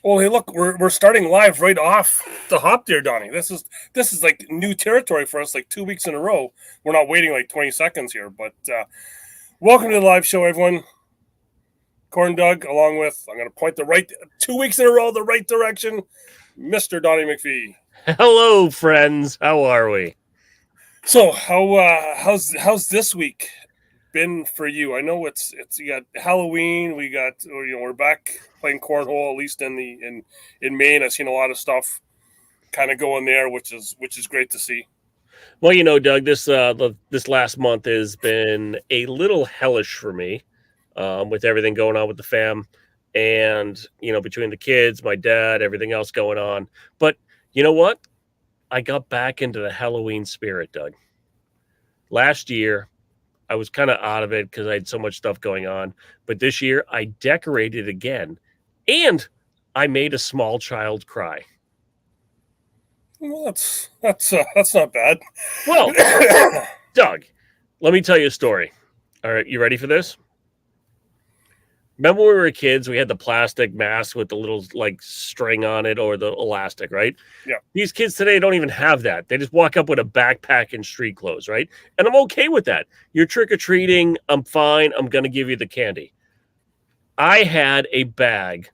Oh, hey, look, we're starting live right off the hop there, Donnie. This is like new territory for us, like 2 weeks in a row. We're not waiting like 20 seconds here, but welcome to the live show, everyone. Corn Doug, along with I'm going to point the right 2 weeks in a row the right direction, Mr. Donnie McPhee. Hello, friends. How are we? So how's this week been for you? I know it's you got Halloween, we got we're back playing cornhole at least in Maine. I've seen a lot of stuff kind of going there, which is great to see. Well, Doug, this last month has been a little hellish for me, with everything going on with the fam, and between the kids, my dad, everything else going on. But you know what? I got back into the Halloween spirit, Doug. Last year, I was kind of out of it because I had so much stuff going on. But this year, I decorated again, and I made a small child cry. Well, that's not bad. Well, Doug, let me tell you a story. All right, you ready for this? Remember when we were kids, we had the plastic mask with the little like string on it or the elastic, right? Yeah. These kids today don't even have that. They just walk up with a backpack and street clothes, right? And I'm okay with that. You're trick or treating. I'm fine. I'm going to give you the candy. I had a bag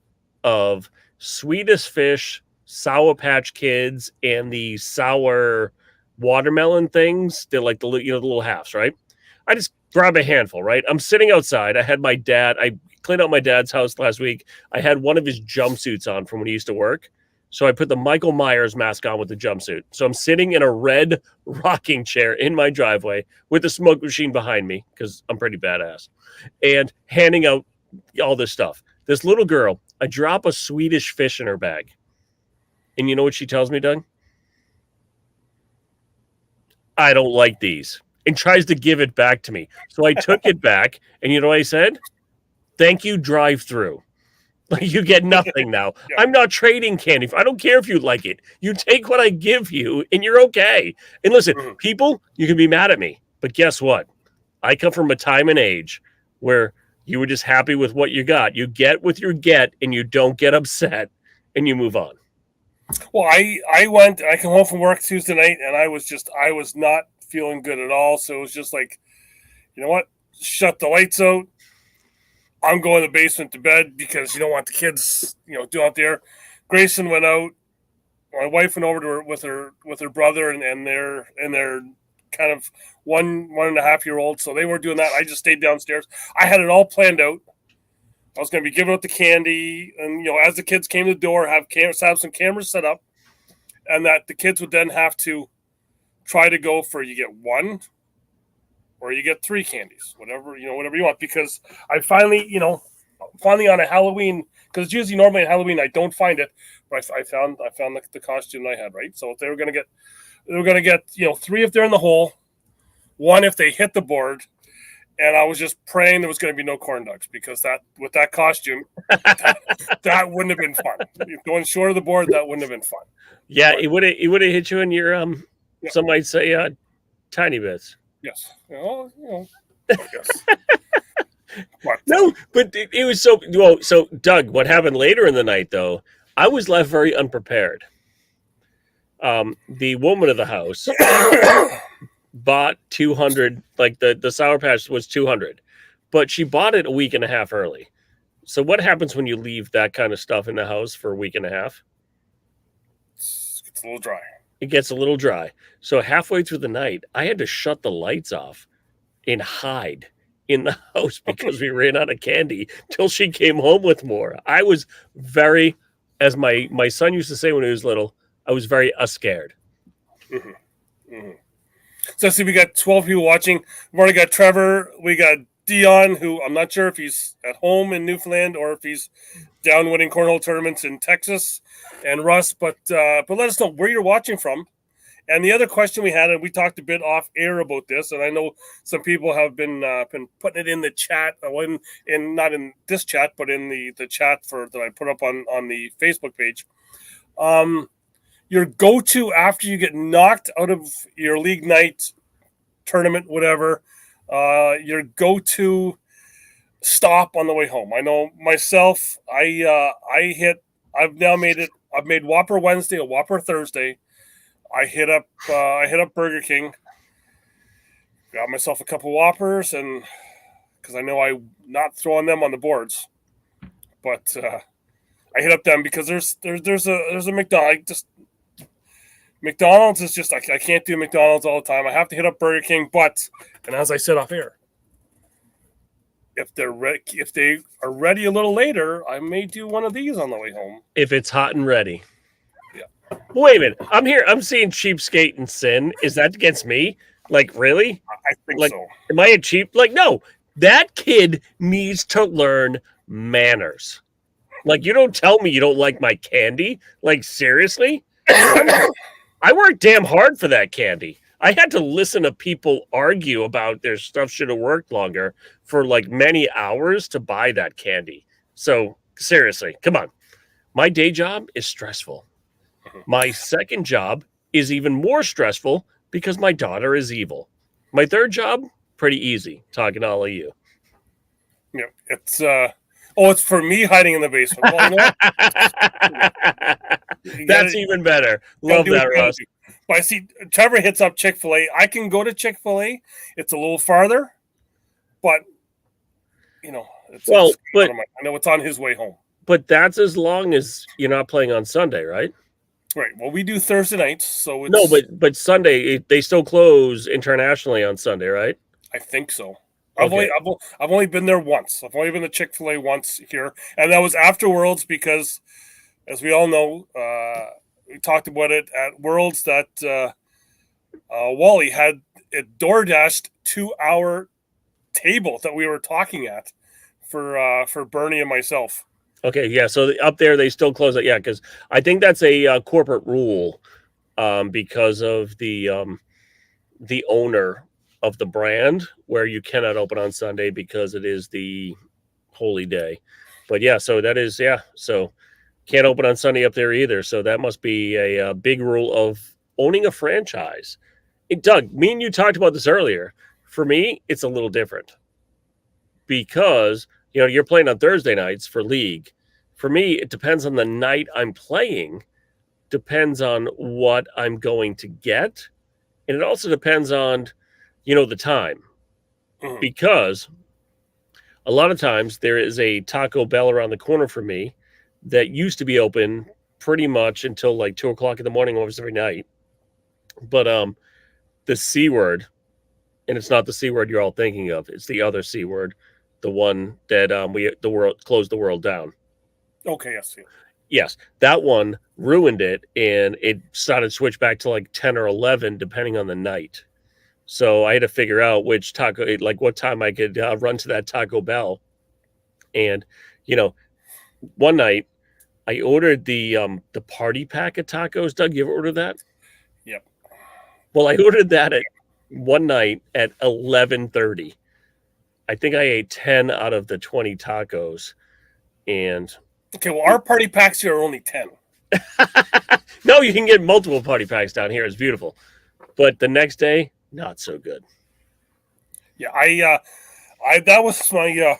of Swedish Fish, Sour Patch Kids, and the sour watermelon things. They're like the little halves, right? I just grabbed a handful, right? I'm sitting outside. I had my dad. I cleaned out my dad's house last week. I had one of his jumpsuits on from when he used to work. So I put the Michael Myers mask on with the jumpsuit. So I'm sitting in a red rocking chair in my driveway with the smoke machine behind me because I'm pretty badass and handing out all this stuff. This little girl, I drop a Swedish Fish in her bag. And you know what she tells me, Doug? I don't like these. And tries to give it back to me. So I took it back. And you know what I said? Thank you, drive through. Like you get nothing now. Yeah. I'm not trading candy. I don't care if you like it. You take what I give you and you're okay. And listen, people, you can be mad at me. But guess what? I come from a time and age where you were just happy with what you got. You get what you get and you don't get upset and you move on. Well, I come home from work Tuesday night and I was not feeling good at all. So it was just like, you know what? Shut the lights out. I'm going to the basement to bed because you don't want the kids, doing out there. Grayson went out. My wife went over to her with her brother and their kind of 1.5 year old. So they were doing that. I just stayed downstairs. I had it all planned out. I was going to be giving out the candy, and as the kids came to the door, have some cameras set up, and that the kids would then have to try to go for you get one or you get three candies, whatever you want. Because I finally on a Halloween, because it's usually normally at Halloween I don't find it, but I found the costume I had, right. So they were gonna get three if they're in the hole, one if they hit the board, and I was just praying there was going to be no corn dogs because that with that costume, that wouldn't have been fun. Going short of the board, that wouldn't have been fun. Yeah, but it would have hit you in your yeah. Some might say tiny bits. Yes. Yes. But, no, but it was so well. So, Doug, what happened later in the night, though, I was left very unprepared. The woman of the house bought 200, like the Sour Patch was 200, but she bought it a week and a half early. So, what happens when you leave that kind of stuff in the house for a week and a half? It's a little dry. It gets a little dry. So halfway through the night, I had to shut the lights off and hide in the house because we ran out of candy till she came home with more. I was very, as my son used to say when he was little, I was very scared. Mm-hmm. Mm-hmm. So see, we got 12 people watching. We've already got Trevor. We got Dion, who I'm not sure if he's at home in Newfoundland or if he's down winning cornhole tournaments in Texas, and Russ. But let us know where you're watching from. And the other question we had, and we talked a bit off air about this, and I know some people have been putting it in the chat, not in this chat, but in the chat that I put up on the Facebook page. Your go-to after you get knocked out of your league night tournament, whatever, your go-to stop on the way home. I know myself, I I've now made it. I've made Whopper Wednesday, a Whopper Thursday. I hit up Burger King, got myself a couple Whoppers, and because I know I'm not throwing them on the boards, but I hit up them because there's a McDonald's. McDonald's is just I can't do McDonald's all the time. I have to hit up Burger King, and as I said off air, if they are ready a little later, I may do one of these on the way home. If it's hot and ready. Yeah. Wait a minute. I'm seeing cheapskate and sin. Is that against me? Like, really? I think like, so. Am I a cheap? Like, no. That kid needs to learn manners. Like, you don't tell me you don't like my candy. Like, seriously? I worked damn hard for that candy. I had to listen to people argue about their stuff should have worked longer for like many hours to buy that candy. So seriously, come on. My day job is stressful. My second job is even more stressful because my daughter is evil. My third job, pretty easy, talking to all of you. Yeah, it's for me hiding in the basement. Well, you know, that's even better. Love that, Russ. But I see Trevor hits up Chick-fil-A. I can go to Chick-fil-A. It's a little farther, but I know it's on his way home. But that's as long as you're not playing on Sunday, right? Right. Well, we do Thursday nights, so it's... No, but Sunday they still close internationally on Sunday, right? I think so. Okay. I've only been there once. I've only been to Chick-fil-A once here, and that was after Worlds because, as we all know, we talked about it at Worlds that Wally had it door-dashed 2-hour table that we were talking at for Bernie and myself. Okay, yeah. So up there they still close it, yeah, because I think that's a corporate rule because of the owner of the brand where you cannot open on Sunday because it is the holy day. But yeah, so that is so can't open on Sunday up there either. So that must be a big rule of owning a franchise. Doug, me and you talked about this earlier. For me, it's a little different because you're playing on Thursday nights for league. For me, it depends on the night I'm playing, depends on what I'm going to get, and it also depends on the time. Because a lot of times there is a Taco Bell around the corner for me that used to be open pretty much until like 2:00 in the morning almost every night. But the C word, and it's not the C word you're all thinking of, it's the other C word, the one that the world closed the world down. Okay, yes. Yes, that one ruined it, and it started to switch back to like 10 or 11 depending on the night. So I had to figure out which what time I could run to that Taco Bell. And, one night I ordered the party pack of tacos. Doug, you ever ordered that? Yep. Well, I ordered that at one night at 11:30. I think I ate 10 out of the 20 tacos. And okay, well, our party packs here are only 10. No, you can get multiple party packs down here. It's beautiful. But the next day, not so good. Yeah, that was my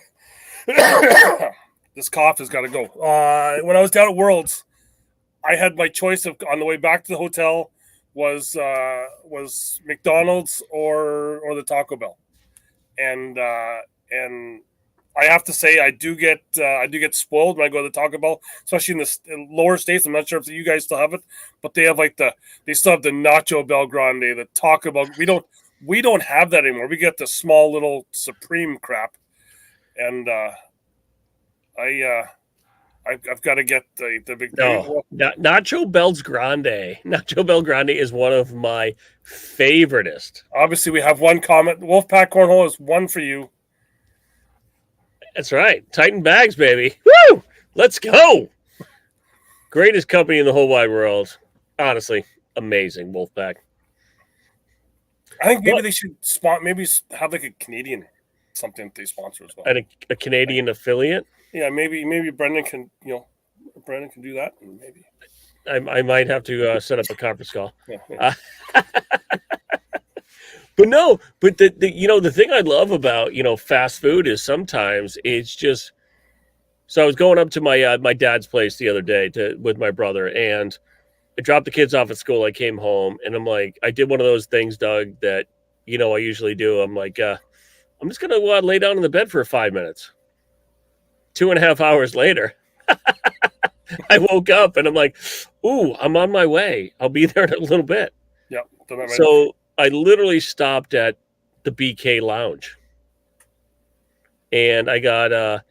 this cough has got to go. When I was down at Worlds, I had my choice of on the way back to the hotel was McDonald's or the Taco Bell, and I have to say I do get spoiled when I go to the Taco Bell, especially in the lower states. I'm not sure if you guys still have it, but they have they still have the Nacho Bel Grande, the Taco Bell. We don't have that anymore. We get the small little Supreme crap, and I've got to get the big. No, Nacho Bell's Grande. Nacho Bel Grande is one of my favoritist. Obviously, we have one comment. Wolfpack Cornhole is one for you. That's right. Titan bags, baby. Woo! Let's go. Greatest company in the whole wide world. Honestly, amazing, Wolfpack. I think maybe they should maybe have like a Canadian something they sponsor as well. And a Canadian affiliate? Yeah, maybe Brendan can do that. And maybe I might have to set up a conference call. Yeah. But no, but the thing I love about, fast food is sometimes it's just So I was going up to my dad's place the other day with my brother, and I dropped the kids off at school. I came home, and I'm like, I did one of those things, Doug, that I usually do. I'm like, I'm just gonna lay down in the bed for 5 minutes. 2.5 hours later, I woke up and I'm like, ooh, I'm on my way. I'll be there in a little bit. Yeah. So I literally stopped at the BK Lounge, and I got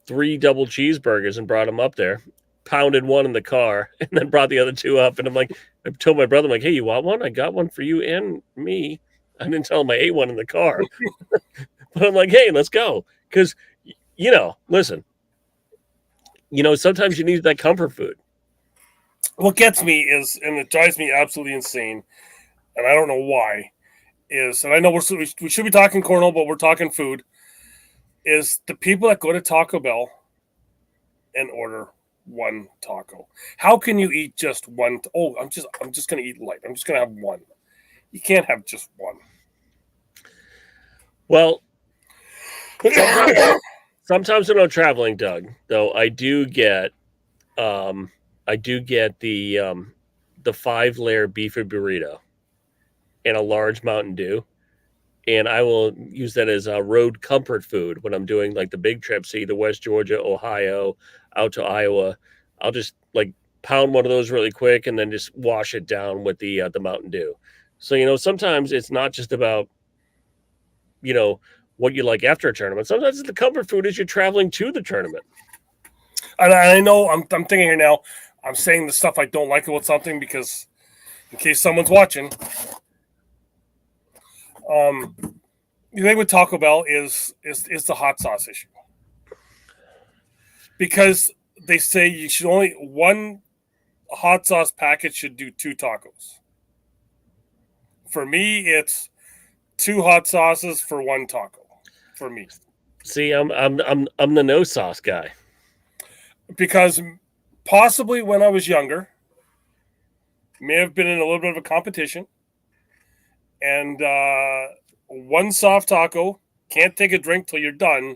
3 double cheeseburgers and brought them up there. Pounded one in the car, and then brought the other 2 up. And I'm like, I told my brother, I'm like, hey, you want one? I got one for you and me. I didn't tell him I ate one in the car, but I'm like, hey, let's go. Because, listen, sometimes you need that comfort food. What gets me is, and it drives me absolutely insane, and I don't know why, is, and I know we should be talking cornhole, but we're talking food, is the people that go to Taco Bell and order one taco. How can you eat just one? I'm just going to eat light. I'm just going to have one. You can't have just one. Well, sometimes when I'm traveling, Doug, though, I do get the 5-layer beef burrito and a large Mountain Dew, and I will use that as a road comfort food when I'm doing like the big trips, either West Georgia, Ohio, out to Iowa. I'll just like pound one of those really quick and then just wash it down with the Mountain Dew. So sometimes it's not just about what you like after a tournament. Sometimes the comfort food as you're traveling to the tournament. And I know I'm thinking here now, I'm saying the stuff I don't like about something because in case someone's watching, the thing with Taco Bell is the hot sauce issue. Because they say you should only, one hot sauce packet should do 2 tacos. For me, it's 2 hot sauces for 1 taco. For me. See, I'm the no sauce guy. Because possibly when I was younger, may have been in a little bit of a competition, and 1 soft taco, can't take a drink till you're done.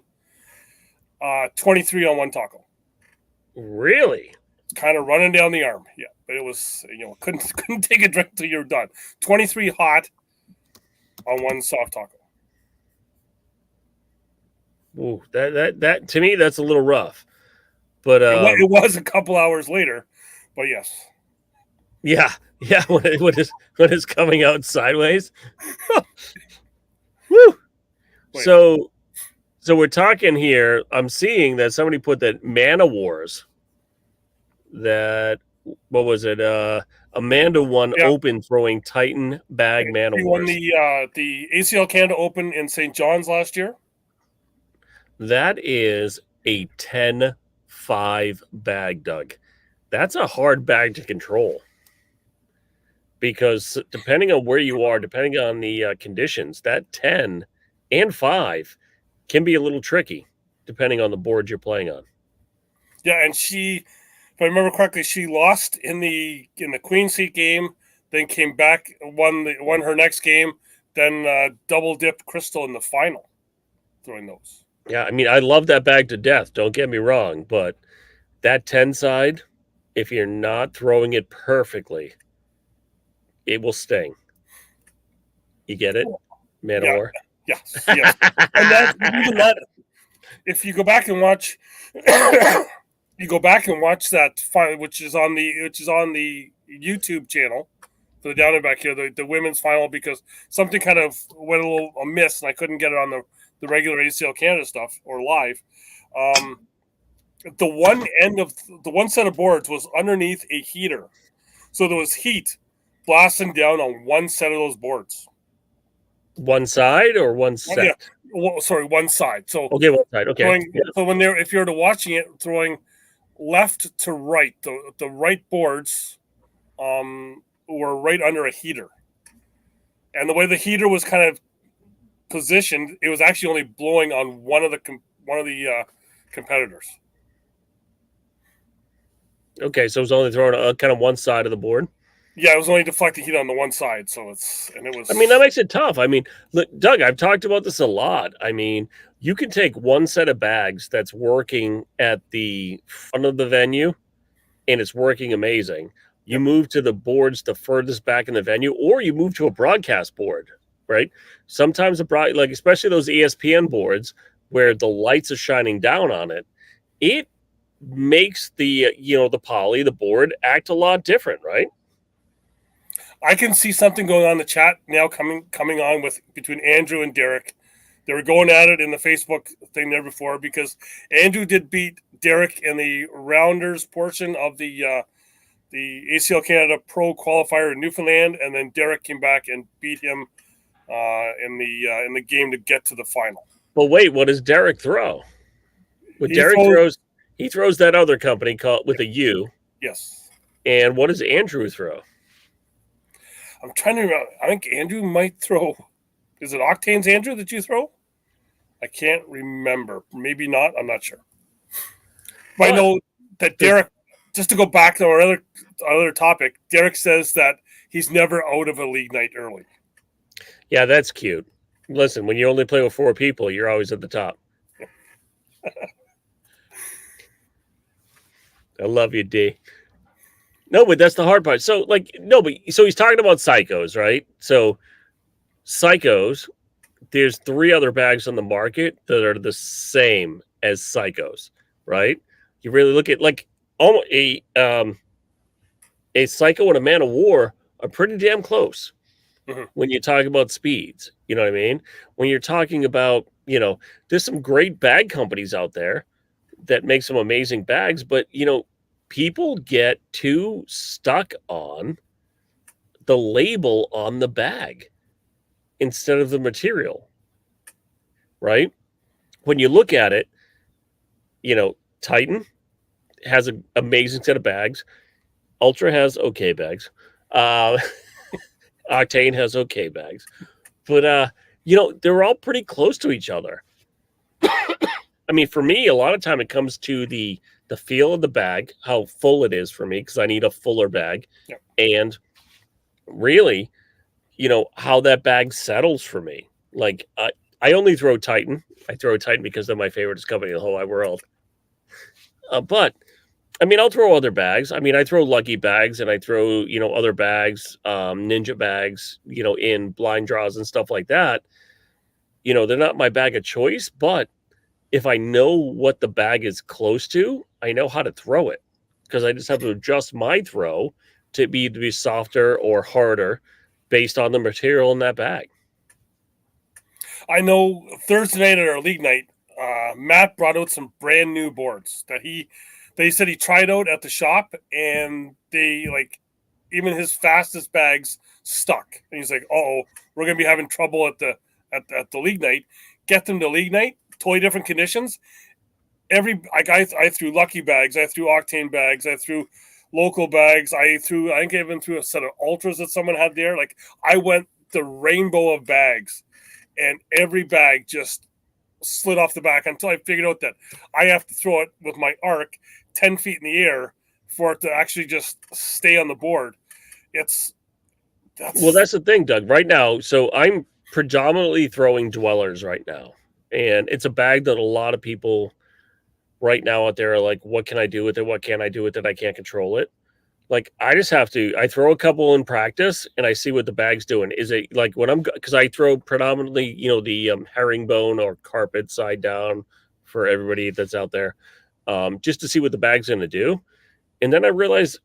23 on 1 taco. Really? Kind of running down the arm. Yeah, but it was couldn't take a drink till you're done. 23 hot on 1 soft taco. Ooh, that to me that's a little rough. But it was a couple hours later, but yes. Yeah, when it's coming out sideways. Woo. Wait. So we're talking here. I'm seeing that somebody put that Mana Wars. That what was it? Amanda won Open throwing Titan bag Mana Wars. Won the ACL Canada Open in St. John's last year. That is a 10-5 bag, Doug. That's a hard bag to control. Because depending on where you are, depending on the conditions, that 10 and 5 can be a little tricky, depending on the board you're playing on. Yeah, and she, if I remember correctly, she lost in the Queen Seat game, then came back, won her next game, then double dipped Crystal in the final, throwing those. Yeah, I mean, I love that bag to death. Don't get me wrong, but that 10 side, if you're not throwing it perfectly, it will sting. You get it? Man of War? Yes. And even that, if you go back and watch that final, which is on the YouTube channel for the down and back here, the women's final, because something kind of went a little amiss and I couldn't get it on the regular ACL Canada stuff or live. The one set of boards was underneath a heater, so there was heat blasting down on one set of those boards. One side or one set? Yeah. Well, sorry, one side. So okay, one side. Okay. So if you're watching it, throwing left to right, the right boards were right under a heater, and the way the heater was kind of positioned, it was actually only blowing on one of the competitors. Okay, so it was only throwing on kind of one side of the board. Yeah, it was only deflecting heat on the one side, so it was. I mean, that makes it tough. I mean, look, Doug, I've talked about this a lot. I mean, You can take one set of bags that's working at the front of the venue and it's working amazing. You Yep. move to the boards the furthest back in the venue, or you move to a broadcast board, right? Sometimes like especially those ESPN boards where the lights are shining down on it, it makes the the poly, the board, act a lot different, right? I can see something going on in the chat now coming on with between Andrew and Derek. They were going at it in the Facebook thing there before because Andrew did beat Derek in the rounders portion of the ACL Canada Pro qualifier in Newfoundland, and then Derek came back and beat him in the game to get to the final. But wait, what does Derek throw? What He Derek throws, he throws that other company called with a U. yes. And what does Andrew throw? I'm trying to remember. I think Andrew might throw. Is it Octane's Andrew that you throw? I can't remember. Maybe not. I'm not sure. But I know that Derek, just to go back to our other topic, Derek says that he's never out of a league night early. Yeah, that's cute. Listen, when you only play with 4 people, you're always at the top. I love you, D. No, but that's the hard part. So, so he's talking about psychos, right? So, psychos, there's 3 other bags on the market that are the same as psychos, right? You really look at like almost a psycho and a man of war are pretty damn close. Mm-hmm. When you talk about speeds, you know what I mean? When you're talking about, there's some great bag companies out there that make some amazing bags, but people get too stuck on the label on the bag instead of the material, right? When you look at it, Titan has an amazing set of bags. Ultra has okay bags. Octane has okay bags. But, they're all pretty close to each other. I mean, for me, a lot of time it comes to the feel of the bag, how full it is for me, because I need a fuller bag. Yep. And really, how that bag settles for me. Like, I only throw Titan. I throw Titan because they're my favorite company in the whole wide world. But, I mean, I'll throw other bags. I mean, I throw Lucky bags and I throw, other bags, Ninja bags, in blind draws and stuff like that. They're not my bag of choice, but if I know what the bag is close to, I know how to throw it because I just have to adjust my throw to be softer or harder based on the material in that bag. I know Thursday night at our league night, Matt brought out some brand new boards that they said he tried out at the shop, and they even his fastest bags stuck. And he's like, "Oh, we're gonna be having trouble at the league night." Get them to league night, totally different conditions. I threw Lucky bags, I threw Octane bags, I threw local bags, I think I even threw a set of ultras that someone had there. Like I went the rainbow of bags, and every bag just slid off the back until I figured out that I have to throw it with my arc 10 feet in the air for it to actually just stay on the board. That's the thing, Doug. Right now, so I'm predominantly throwing dwellers right now, and it's a bag that a lot of people right now out there are like, what can I do with it? What can't I do with it? I can't control it. Like I just have to, I throw a couple in practice and I see what the bag's doing. Is it like when because I throw predominantly, the herringbone or carpet side down for everybody that's out there, just to see what the bag's going to do. And then I realize,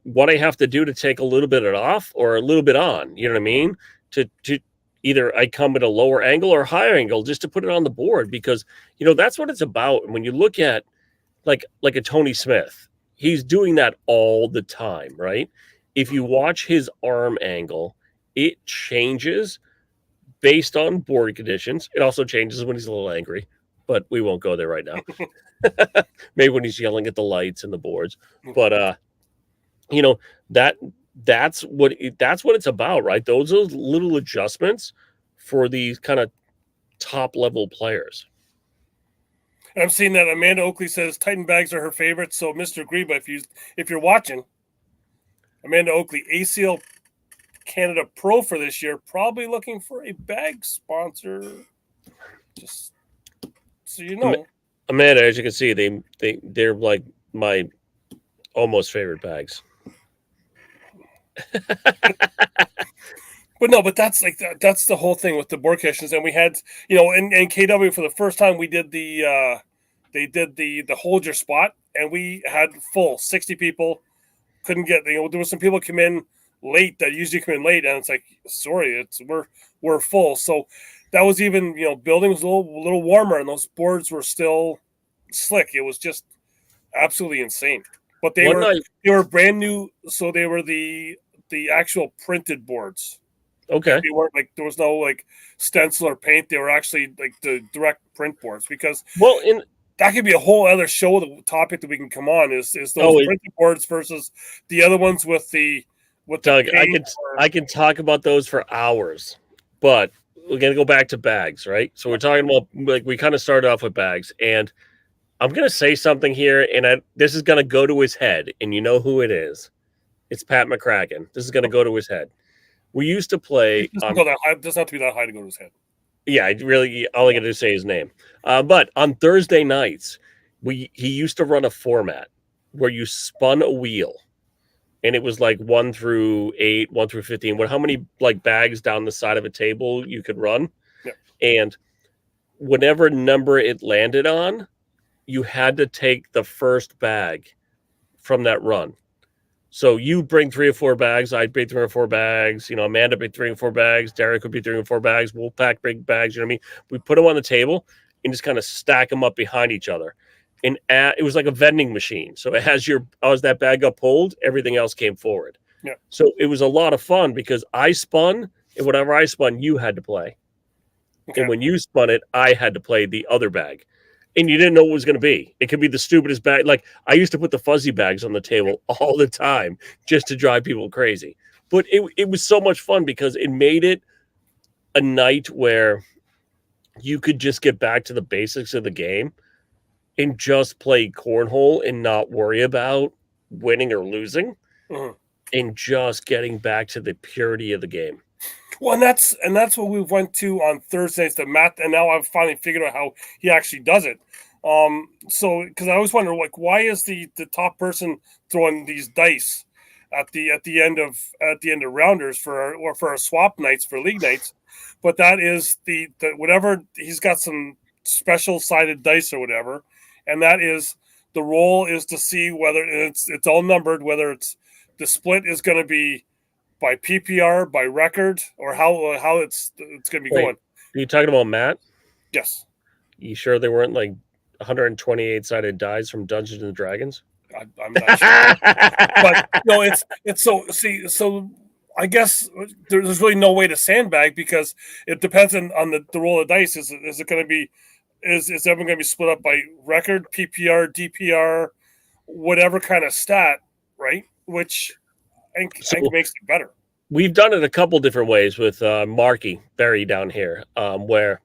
what I have to do to take a little bit of it off or a little bit on, you know what I mean? To either I come at a lower angle or higher angle just to put it on the board because, that's what it's about. And when you look at like a Tony Smith, he's doing that all the time, right? If you watch his arm angle, it changes based on board conditions. It also changes when he's a little angry, but we won't go there right now. Maybe when he's yelling at the lights and the boards. But that's what it's about, right? Those are little adjustments for these kind of top level players. And I'm seeing that Amanda Oakley says Titan bags are her favorite. So Mr. Greba, if you're watching, Amanda Oakley, ACL Canada Pro for this year, probably looking for a bag sponsor. Just so you know. Amanda, as you can see, they're like my almost favorite bags. But no, but that's like that's the whole thing with the board questions. And we had, you know, in KW for the first time we did they did the hold your spot, and we had full 60 people. Couldn't get, you know, there was some people come in late that usually come in late, and it's like, sorry, we're full. So that was even, you know, building was a little warmer, and those boards were still slick. It was just absolutely insane. But they were brand new, so they were the actual printed boards. Okay. They weren't like, there was no like stencil or paint. They were actually like the direct print boards, because that could be a whole other show. The topic that we can come on is those printed boards versus the other ones with the Doug, I can talk about those for hours, but we're gonna go back to bags, right? So we're talking about, like, we kind of started off with bags, and I'm gonna say something here, and this is gonna go to his head, and you know who it is. It's Pat McCracken. This is gonna go to his head. We used to play. It doesn't go that high. It doesn't have to be that high to go to his head. Yeah, all I got to do is say his name. But on Thursday nights, he used to run a format where you spun a wheel, and it was like 1 through 8, 1 through 15. How many like bags down the side of a table you could run? Yeah. And whatever number it landed on, you had to take the first bag from that run. So you bring 3 or 4 bags. I'd bring 3 or 4 bags. You know, Amanda bring 3 or 4 bags. Derek would be 3 or 4 bags. Wolfpack big bags. You know what I mean? We put them on the table and just kind of stack them up behind each other. And it was like a vending machine. So as that bag got pulled, everything else came forward. Yeah. So it was a lot of fun because I spun, and whatever I spun, you had to play. Okay. And when you spun it, I had to play the other bag. And you didn't know what it was going to be. It could be the stupidest bag. Like, I used to put the fuzzy bags on the table all the time just to drive people crazy. But it was so much fun because it made it a night where you could just get back to the basics of the game and just play cornhole and not worry about winning or losing, and just getting back to the purity of the game. Well, and that's what we went to on Thursdays, the math, and now I've finally figured out how he actually does it. So because I always wonder, like, why is the top person throwing these dice at the end of rounders for our swap nights, for league nights, but that is the whatever, he's got some special sided dice or whatever, and that is the role is to see whether it's all numbered, whether it's the split is going to be by PPR, by record, or how it's going to be going. Are you talking about Matt? Yes. You sure they weren't like 128 sided dice from Dungeons and Dragons? I'm not sure. But no, it's so I guess there's really no way to sandbag, because it depends on the roll of dice. Is it going to be is everyone going to be split up by record, PPR, DPR, whatever kind of stat, right? Which I think makes it better. We've done it a couple different ways with Marky Berry down here, where,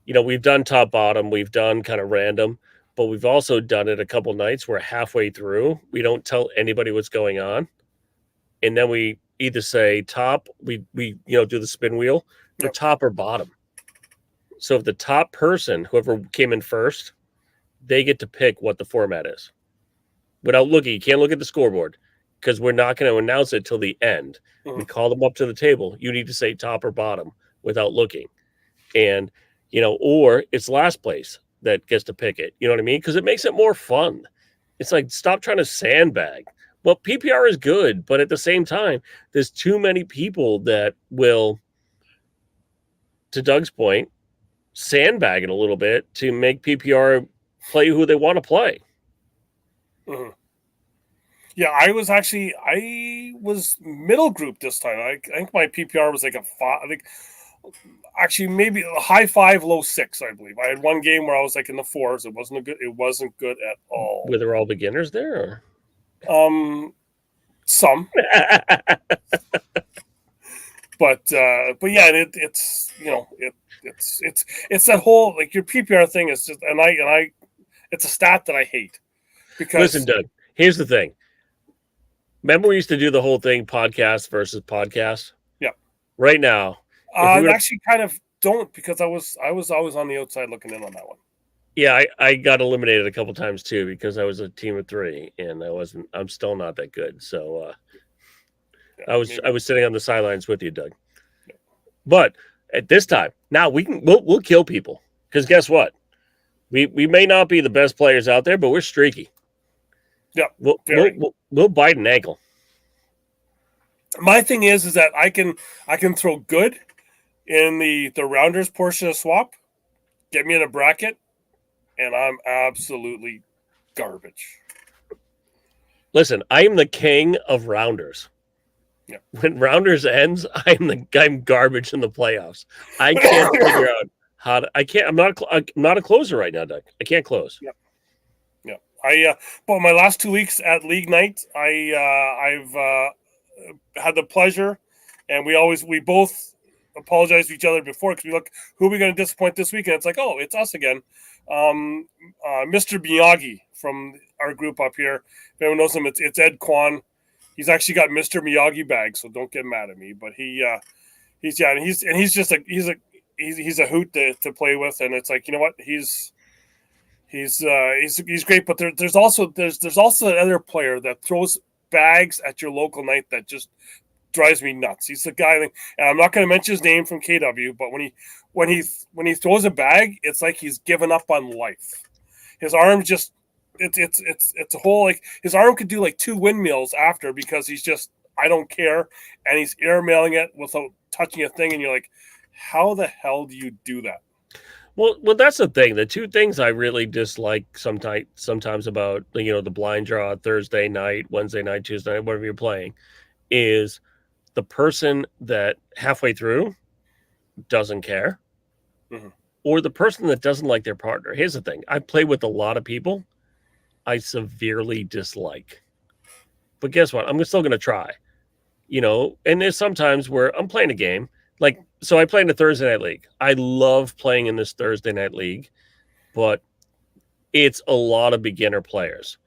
you know, we've done top bottom, we've done kind of random, but we've also done it a couple nights where halfway through we don't tell anybody what's going on, and then we either say top, we do the spin wheel for top or bottom. So if the top person, whoever came in first, they get to pick what the format is without looking. You can't look at the scoreboard, because we're not going to announce it till the end. We call them up to the table. You need to say top or bottom without looking. And, or it's last place that gets to pick it. You know what I mean? Because it makes it more fun. It's like, stop trying to sandbag. Well, PPR is good, but at the same time, there's too many people that will, to Doug's point, sandbag it a little bit to make PPR play who they want to play. Mm-hmm. Yeah, I was middle group this time. I think my PPR was like a 5. I think actually maybe a high 5, low 6. I believe I had one game where I was like in the 4s. It wasn't good at all. Were there all beginners there? Or? Some. but yeah, it's it's that whole, like, your PPR thing is just, and I it's a stat that I hate, because listen, Doug, here's the thing. Remember we used to do the whole thing, podcast versus podcast? Yeah. Right now. I actually kind of don't, because I was always on the outside looking in on that one. Yeah, I got eliminated a couple times too because I was a team of 3 and I'm still not that good. So Yeah, I maybe. was sitting on the sidelines with you, Doug. But at this time, now we'll kill people because guess what? We may not be the best players out there, but we're streaky. Yeah, We'll we'll very. we'll, we'll bite an ankle. My thing is that I can throw good in the rounders portion of swap. Get me in a bracket, and I'm absolutely garbage. Listen, I am the king of rounders. Yeah. When rounders ends, I'm garbage in the playoffs. I can't figure out how to. I can't. I'm not a closer right now, Doug. I can't close. Yeah. Yeah. But my last 2 weeks at league night, I've had the pleasure, and we both apologize to each other before because we look who are we going to disappoint this week, and it's like, oh, it's us again. Mr. Miyagi from our group up here. If anyone knows him, it's Ed Kwan. He's actually got Mr. Miyagi bag, so don't get mad at me. But he's just he's a hoot to play with, and it's like, you know what, he's great. But there's also that other player that throws bags at your local night that just drives me nuts. He's the guy, and I'm not going to mention his name from KW, but when he throws a bag, it's like he's given up on life. His arm just it's a whole, like, his arm could do like 2 windmills after because he's just, I don't care, and he's airmailing it without touching a thing, and you're like, how the hell do you do that? Well, that's the thing. The two things I really dislike sometimes about the blind draw Thursday night, Wednesday night, Tuesday night, whatever you're playing, is the person that halfway through doesn't care, or the person that doesn't like their partner. Here's the thing: I play with a lot of people I severely dislike, but guess what? I'm still going to try. And there's sometimes where I'm playing a game. So I play in the Thursday night league. I love playing in this Thursday night league, but it's a lot of beginner players.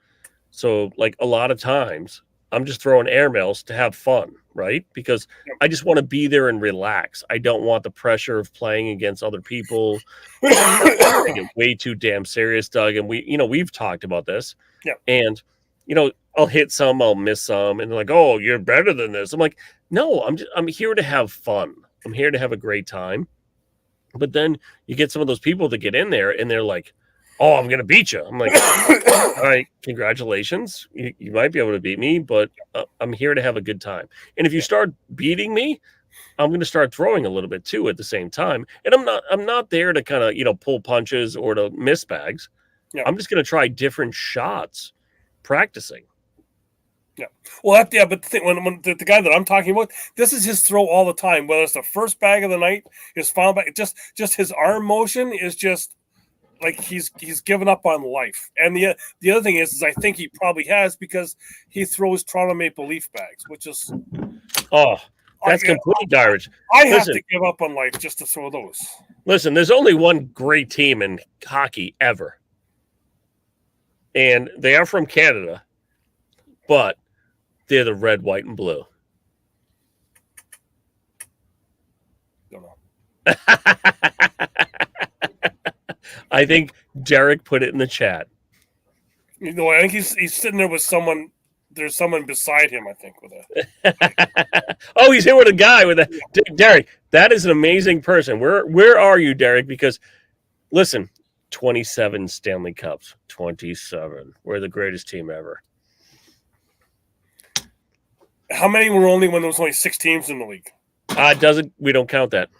So a lot of times I'm just throwing airmails to have fun, right? Because I just want to be there and relax. I don't want the pressure of playing against other people. I get way too damn serious, Doug. And we've talked about this. Yeah. And, I'll hit some, I'll miss some, and they're like, "Oh, you're better than this." I'm like, "No, I'm here to have fun. I'm here to have a great time." But then you get some of those people that get in there and they're like, "Oh, I'm going to beat you." I'm like, "All right, congratulations. You might be able to beat me, but I'm here to have a good time." And if you start beating me, I'm going to start throwing a little bit too at the same time. And I'm not there to kind of, pull punches or to miss bags. Yeah. I'm just going to try different shots practicing. Yeah. Well, but the thing, when the guy that I'm talking about, this is his throw all the time. Whether it's the first bag of the night, his final bag, just his arm motion is just like he's given up on life. And the other thing is I think he probably has, because he throws Toronto Maple Leaf bags, which is that's complete garbage. I have to give up on life just to throw those. Listen, there's only one great team in hockey ever, and they are from Canada, but they're the red, white, and blue. Don't know. I think Derek put it in the chat. I think he's sitting there with someone. There's someone beside him, I think, with a. Oh, he's here with a guy with a. Derek, that is an amazing person. Where are you, Derek? Because listen, 27 Stanley Cups, 27. We're the greatest team ever. How many were only when there was only 6 teams in the league? We don't count that.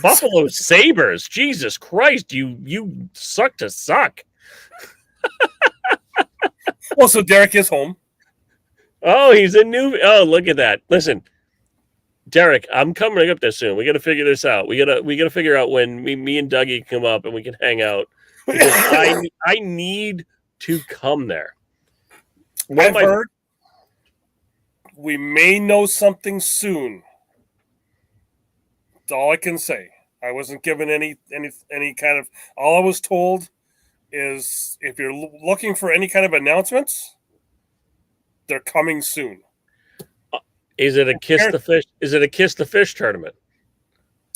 Buffalo Sabres, Jesus Christ, you suck to suck. Well, so Derek is home. Oh, he's a new. Oh, look at that! Listen, Derek, I'm coming up there soon. We got to figure this out. We gotta figure out when me and Dougie come up and we can hang out. Because I need to come there. I've heard we may know something soon. That's all I can say. I wasn't given any kind of. All I was told is if you're looking for any kind of announcements, they're coming soon. Is it a kiss the fish? Is it a kiss the fish tournament?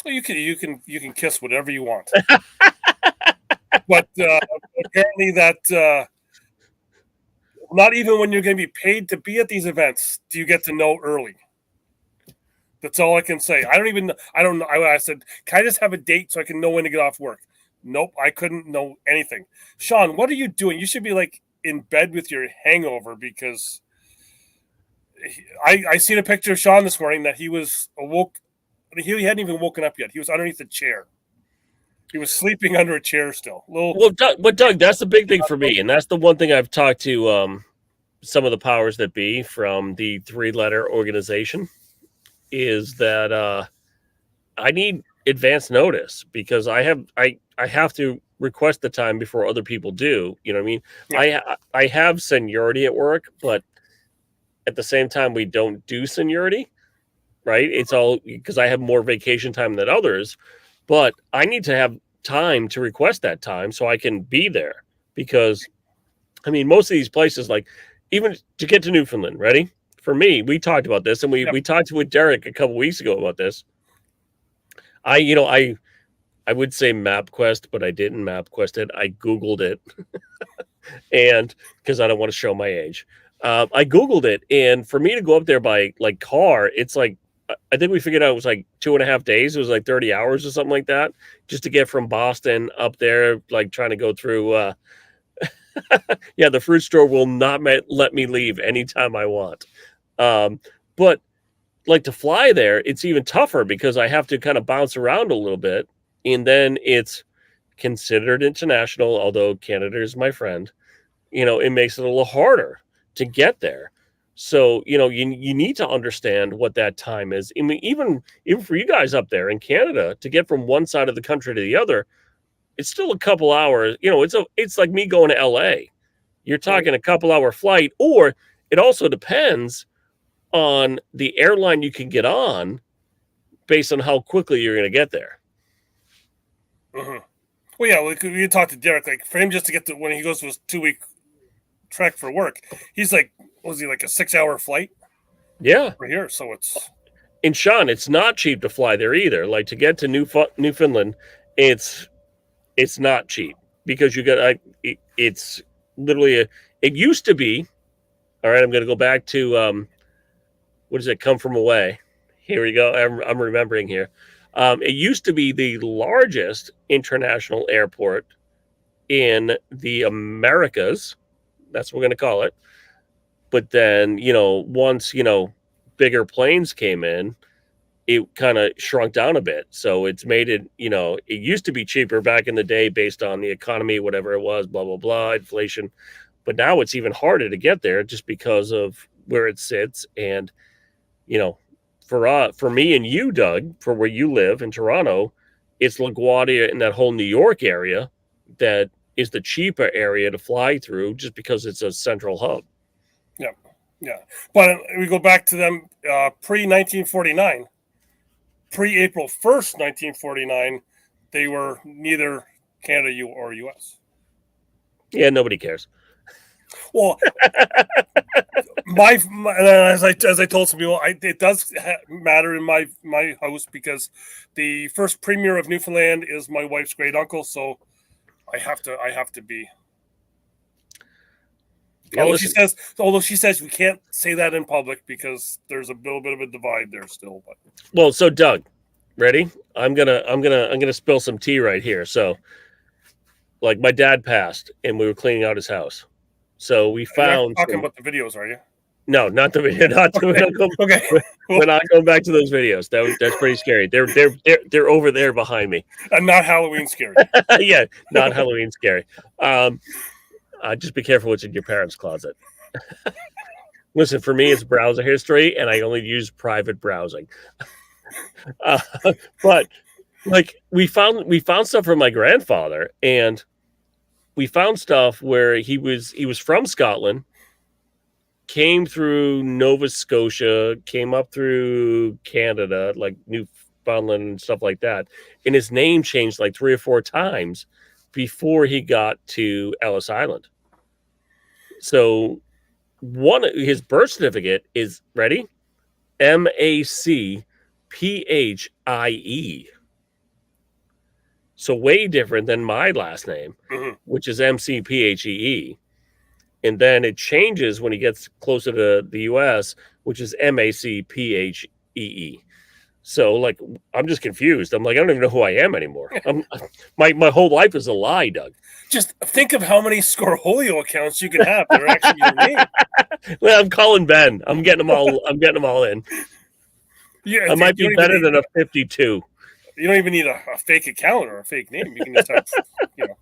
You can kiss whatever you want. But apparently that not even when you're going to be paid to be at these events do you get to know early. That's all I can say. I don't even know. I don't know. I said, can I just have a date so I can know when to get off work? Nope, I couldn't know anything. Sean, what are you doing? You should be like in bed with your hangover because I seen a picture of Sean this morning that he was awoke. He hadn't even woken up yet. He was underneath a chair. He was sleeping under a chair still. Well, Doug, that's the big thing for me, and that's the one thing I've talked to some of the powers that be from the 3-letter organization is that I need advance notice because I have to request the time before other people do. You know what I mean? Yeah. I have seniority at work, but at the same time, we don't do seniority, right? It's all because I have more vacation time than others, but I need to have time to request that time so I can be there because, I mean, most of these places, like even to get to Newfoundland, ready? For me, we talked about this and we talked with Derek a couple weeks ago about this. I would say MapQuest, but I didn't MapQuest it. I Googled it. And because I don't want to show my age. I Googled it, and for me to go up there by like car, it's like I think we figured out it was like 2.5 days. It was like 30 hours or something like that, just to get from Boston up there, like trying to go through. Yeah, the fruit store will not let me leave anytime I want. But like to fly there, it's even tougher because I have to kind of bounce around a little bit, and then it's considered international, although Canada is my friend. It makes it a little harder to get there. So, you need to understand what that time is. I mean, even for you guys up there in Canada to get from one side of the country to the other, it's still a couple hours. It's like me going to LA. You're talking a couple hour flight, or it also depends on the airline you can get on based on how quickly you're going to get there. Mm-hmm. Well, yeah, we talked to Derek, like for him just to get to when he goes to his 2-week trek for work, he's like, was he like a 6-hour flight? Yeah. For here, so it's. And Sean, it's not cheap to fly there either. Like to get to Newfoundland, it's not cheap because you got it's literally it used to be. All right, I'm going to go back to what does it come from away? Here we go. I'm remembering here. It used to be the largest international airport in the Americas. That's what we're going to call it. But then, once, bigger planes came in, it kind of shrunk down a bit. So it's made it, it used to be cheaper back in the day based on the economy, whatever it was, blah, blah, blah, inflation. But now it's even harder to get there just because of where it sits. And, for me and you, Doug, for where you live in Toronto, it's LaGuardia and that whole New York area that is the cheaper area to fly through just because it's a central hub. Yeah. But we go back to them pre-1949, pre-April 1st, 1949, they were neither Canada or U.S. Yeah, nobody cares. Well, as I told some people, it does matter in my house because the first premier of Newfoundland is my wife's great uncle, so I have to be. Yeah, although she says we can't say that in public because there's a little bit of a divide there still. But well, so Doug, ready? I'm gonna spill some tea right here. So, like my dad passed, and we were cleaning out his house. So we found. You're talking about the videos, are you? No, not the video. Okay. We're not going back to those videos. That's pretty scary. They're over there behind me. And not Halloween scary. Yeah, not Halloween scary. Just be careful what's in your parents' closet. Listen, for me, it's browser history, and I only use private browsing. But like we found stuff from my grandfather, and we found stuff where he was from Scotland, came through Nova Scotia, came up through Canada, like Newfoundland and stuff like that, and his name changed like 3 or 4 times before he got to Ellis Island. So his birth certificate is ready, MACPHIE. So way different than my last name, Mhm. which is MCPHEE. And then it changes when he gets closer to the US, which is MACPHEE. So like I'm just confused. I'm like, I don't even know who I am anymore. My whole life is a lie, Doug. Just think of how many Scorholio accounts you can have that are actually your name. Well, I'm calling Ben. I'm getting them all. I'm getting them all in. Yeah, I might be better than a 52. You don't even need a fake account or a fake name. You can just have, you know.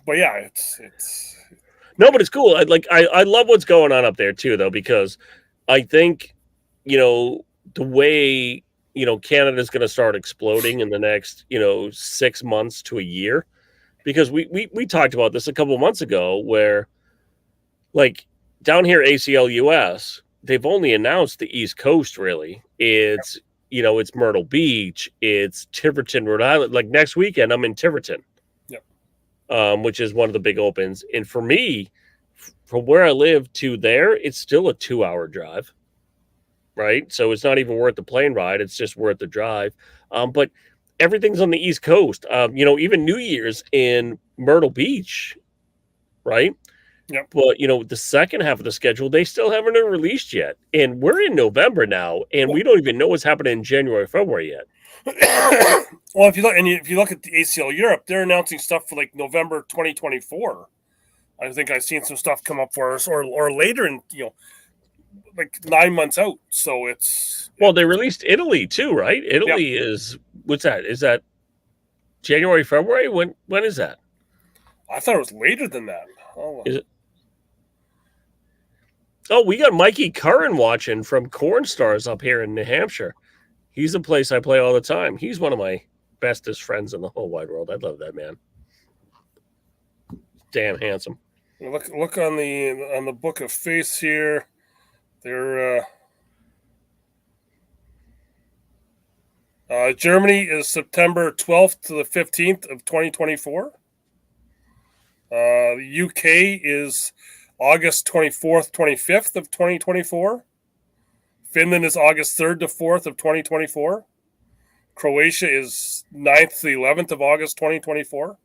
But yeah, it's no, but it's cool. I love what's going on up there too, though, because I think the way Canada's going to start exploding in the next 6 months to a year, because we talked about this a couple of months ago, where like down here ACL US, they've only announced the East Coast. Really, it's it's Myrtle Beach, it's Tiverton, Rhode Island. Like next weekend, I'm in Tiverton. Which is one of the big opens. And for me, from where I live to there, it's still a 2-hour drive, right? So it's not even worth the plane ride. It's just worth the drive. But everything's on the East Coast. Even New Year's in Myrtle Beach, right? Yep. But, the second half of the schedule, they still haven't been released yet. And we're in November now, and we don't even know what's happening in January, February yet. Well, if you look at the ACL Europe, they're announcing stuff for like November 2024. I think I've seen some stuff come up for us, or later in like 9 months out. So they released Italy too, right? Italy is what's that? Is that January, February? When is that? I thought it was later than that. Oh, is it? Oh, we got Mikey Curran watching from Corn Stars up here in New Hampshire. He's a place I play all the time. He's one of my bestest friends in the whole wide world. I love that man. Damn handsome. Look on the book of face here. They're Germany is September 12th to the 15th of 2024. The UK is August 24th, 25th of 2024. Finland is August 3rd to 4th of 2024. Croatia is 9th to 11th of August 2024.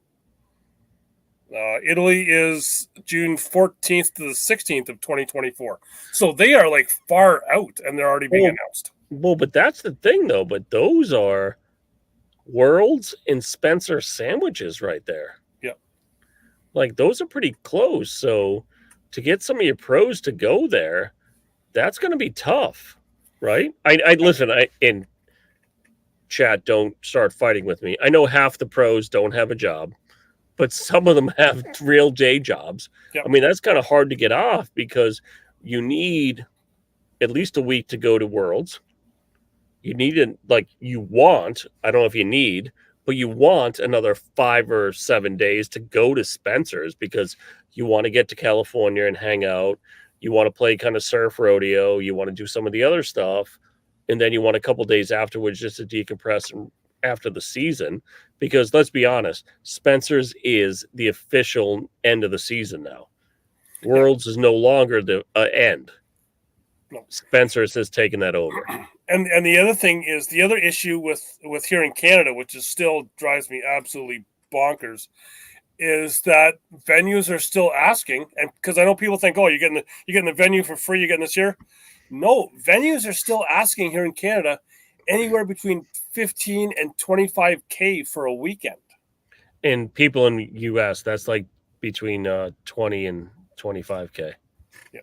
Italy is June 14th to the 16th of 2024. So they are like far out, and they're already being announced. Well, but that's the thing, though. But those are Worlds and Spencer sandwiches right there. Yep. Like those are pretty close. So to get some of your pros to go there, that's going to be tough, right? I listen. In chat, don't start fighting with me. I know half the pros don't have a job, but some of them have real day jobs. Yep. I mean, that's kind of hard to get off because you need at least a week to go to Worlds. You need I don't know if you need, but you want another 5 or 7 days to go to Spencer's because you want to get to California and hang out. You want to play kind of surf rodeo. You want to do some of the other stuff. And then you want a couple days afterwards just to decompress after the season. Because let's be honest, Spencer's is the official end of the season now. Worlds is no longer the end. No. Spencer's has taken that over. And the other thing is, the other issue with here in Canada, which is still drives me absolutely bonkers, is that venues are still asking, and because I know people think, oh, you're getting the venue for free, you're getting this here. No, venues are still asking here in Canada anywhere between 15 and 25K for a weekend. And people in the US, that's like between 20 and 25K. Yeah.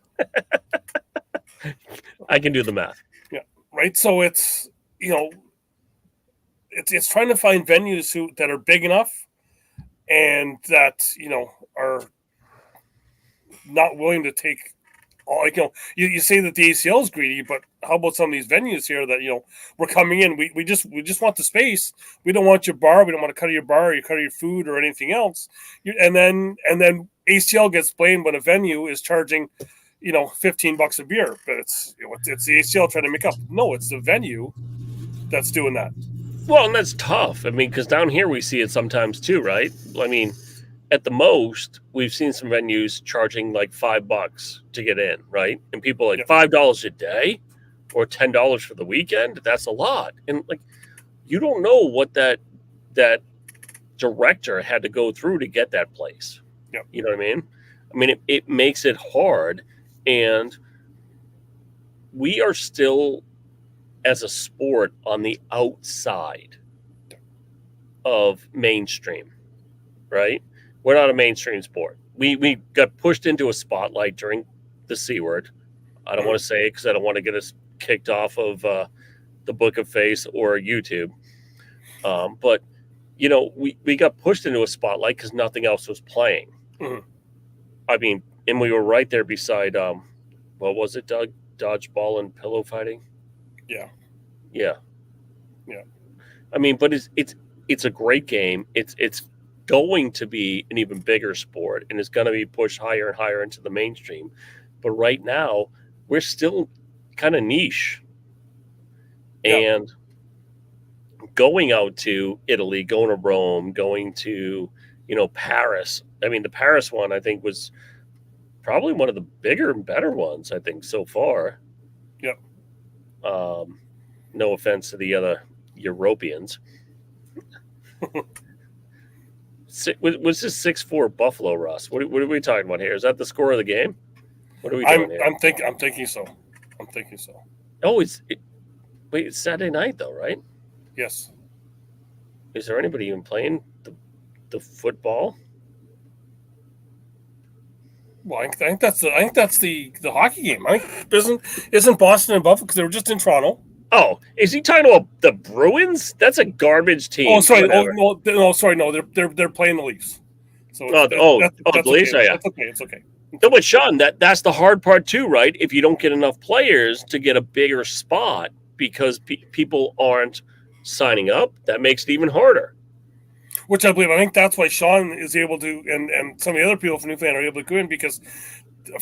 I can do the math. Yeah. Right. So it's it's trying to find venues that are big enough and that are not willing to take all. You say that the ACL is greedy, but how about some of these venues here that we're coming in? We just want the space. We don't want your bar. We don't want to cut your bar, or you cut your food, or anything else. And then ACL gets blamed when a venue is charging $15 a beer, but it's the ACL trying to make up. No, it's the venue that's doing that. Well, and that's tough. I mean, because down here we see it sometimes too, right? I mean, at the most, we've seen some venues charging like $5 to get in, right? And people are like $5 a day or $10 for the weekend. That's a lot. And like, you don't know what that director had to go through to get that place. Yep. You know what I mean? I mean, it makes it hard, and we are still, as a sport, on the outside of mainstream, right? We're not a mainstream sport. We got pushed into a spotlight during the C word. I don't want to say it because I don't want to get us kicked off of the Book of Face or YouTube. But, you know, we got pushed into a spotlight because nothing else was playing. Mm-hmm. I mean, and we were right there beside, what was it, Doug? Dodgeball and pillow fighting? Yeah. Yeah. Yeah. I mean, but it's a great game. It's going to be an even bigger sport, and it's going to be pushed higher and higher into the mainstream. But right now, we're still kind of niche. Yeah. And going out to Italy, going to Rome, going to, you know, Paris. I mean, the Paris one, I think, was probably one of the bigger and better ones, I think, so far. Yep. No offense to the other Europeans. Was this 6-4 Buffalo, Russ? What are we talking about here? Is that the score of the game? What are we doing here? I'm thinking so. I'm thinking so. Oh, wait, it's Saturday night though, right? Yes. Is there anybody even playing the football? Well, I think that's the hockey game. I think isn't Boston and Buffalo because they were just in Toronto. Oh, is he talking about the Bruins? That's a garbage team. Oh, sorry. No, sorry. No, they're playing the Leafs. So the Leafs. Okay. Yeah, that's okay. It's okay. No, but Sean, that's the hard part too, right? If you don't get enough players to get a bigger spot because people aren't signing up, that makes it even harder. Which I believe, I think that's why Sean is able to, and some of the other people from Newfoundland are able to go in because,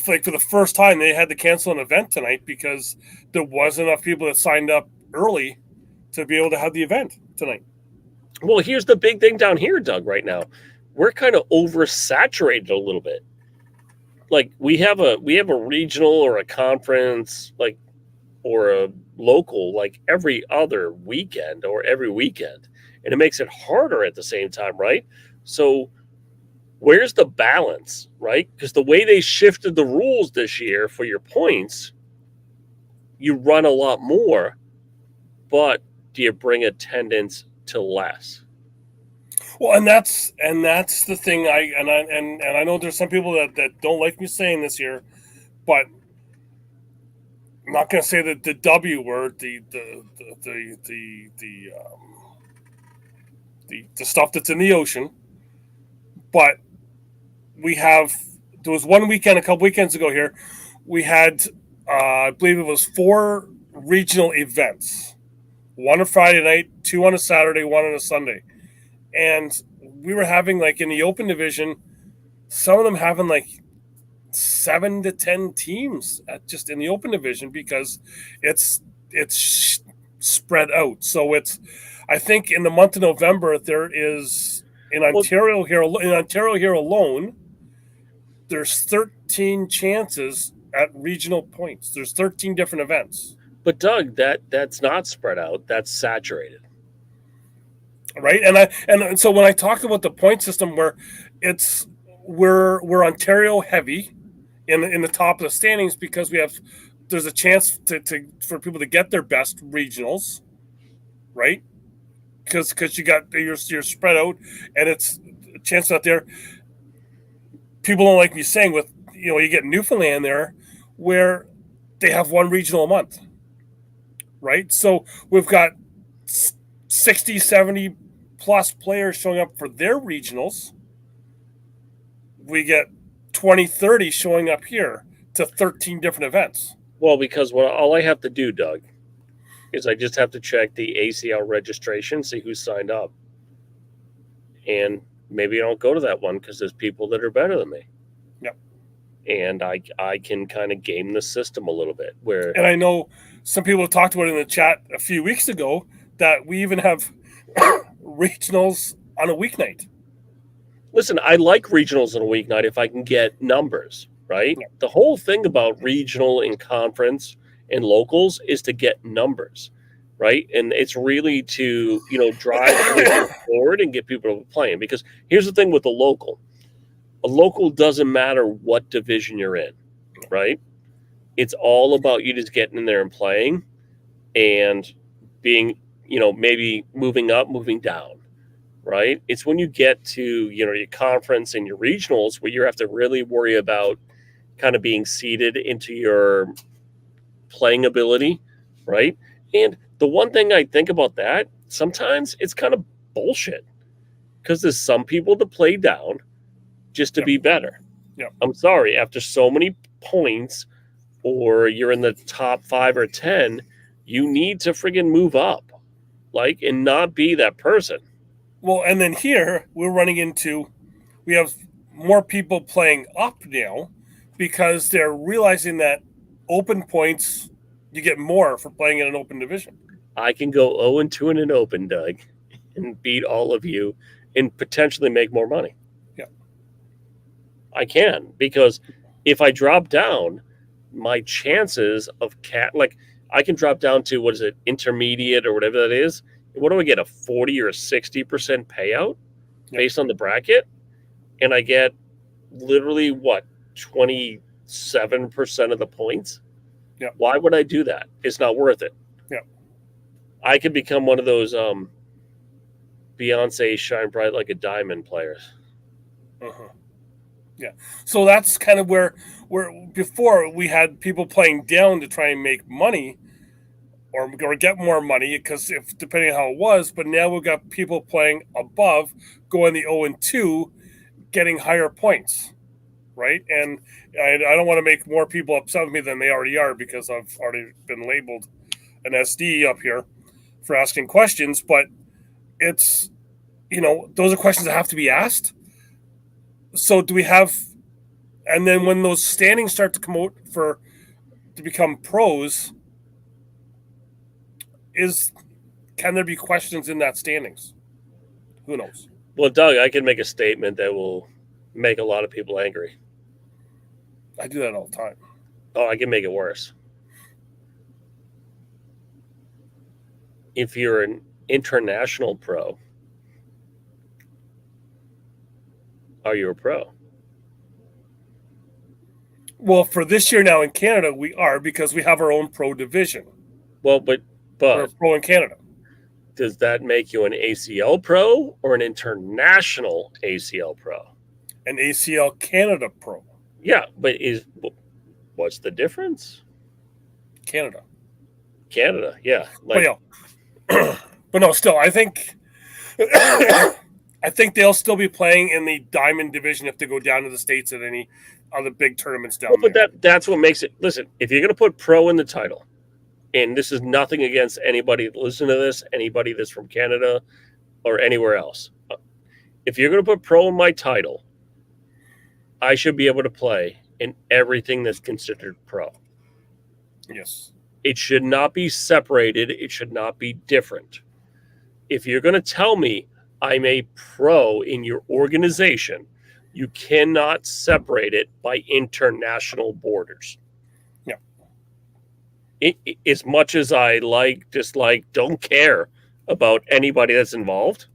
like, for the first time, they had to cancel an event tonight because there wasn't enough people that signed up early to be able to have the event tonight. Well, here's the big thing down here, Doug, right now. We're kind of oversaturated a little bit. Like we have a regional or a conference, like, or a local, like every other weekend or every weekend. And it makes it harder at the same time, right? So where's the balance, right? Because the way they shifted the rules this year for your points, you run a lot more, but do you bring attendance to less? Well, and that's the thing. I know there's some people that don't like me saying this here, but I'm not going to say the W word, the stuff that's in the ocean. But there was one weekend a couple weekends ago here, we had I believe it was 4 regional events, one on Friday night, 2 on a Saturday, 1 on a Sunday. And we were having, like, in the open division, some of them having like 7 to 10 teams just in the open division because it's spread out. So I think in the month of November there is in Ontario here alone, there's 13 chances at regional points. There's 13 different events. But Doug, that's not spread out. That's saturated. Right, and so when I talked about the point system, where we're Ontario heavy in the top of the standings because there's a chance for people to get their best regionals, right? Because you're spread out, and it's a chance out there. People don't like me saying you get Newfoundland there, where they have 1 regional a month, right? So we've got 60, 70 plus players showing up for their regionals. We get 20, 30 showing up here to 13 different events. Well, because all I have to do, Doug, is I just have to check the ACL registration, see who signed up. And maybe I don't go to that one because there's people that are better than me. Yep. And I can kind of game the system a little bit. And I know some people have talked about it in the chat a few weeks ago that we even have regionals on a weeknight. Listen, I like regionals on a weeknight if I can get numbers, right? Yeah. The whole thing about regional and conference and locals is to get numbers. right? And it's really to, drive everything forward and get people playing. Because here's the thing with the local. A local doesn't matter what division you're in, right? It's all about you just getting in there and playing and being, maybe moving up, moving down, right? It's when you get to, your conference and your regionals where you have to really worry about kind of being seeded into your playing ability, right? And the one thing I think about that, sometimes it's kind of bullshit because there's some people that play down just to Yep. be better. Yep. I'm sorry, after so many points or you're in the top 5 or 10, you need to friggin' move up, and not be that person. Well, and then here we're running into, we have more people playing up now because they're realizing that open points, you get more for playing in an open division. I can go 0-2 in an open, Doug, and beat all of you and potentially make more money. Yeah. I can, because if I drop down, my chances of I can drop down to, what is it, intermediate or whatever that is. What do I get, a 40 or 60% payout based on the bracket? And I get literally, 27% of the points? Yeah. Why would I do that? It's not worth it. Yeah. I could become one of those Beyonce shine bright like a diamond players. Uh-huh. Yeah. So that's kind of where before we had people playing down to try and make money or get more money, because if depending on how it was, but now we've got people playing above, going the 0-2, getting higher points, right? And I don't want to make more people upset with me than they already are, because I've already been labeled an SD up here for asking questions, but it's, those are questions that have to be asked. So do we have, and then when those standings start to come out to become pros, can there be questions in that standings? Who knows? Well, Doug, I can make a statement that will make a lot of people angry. I do that all the time. Oh, I can make it worse. If you're an international pro, are you a pro? Well, for this year now in Canada, we are, because we have our own pro division. Well, but We're pro in Canada. Does that make you an ACL pro or an international ACL pro? An ACL Canada pro. Yeah, but what's the difference? Canada, yeah. But no, still, I think they'll still be playing in the Diamond division if they go down to the States at any other big tournaments down there. But that's what makes it. Listen, if you're going to put pro in the title, and this is nothing against anybody that listens to this, anybody that's from Canada or anywhere else, if you're going to put pro in my title, I should be able to play in everything that's considered pro. Yes. It should not be separated. It should not be different. If you're going to tell me I'm a pro in your organization, you cannot separate it by international borders. Yeah. As much as I dislike, don't care about anybody that's involved.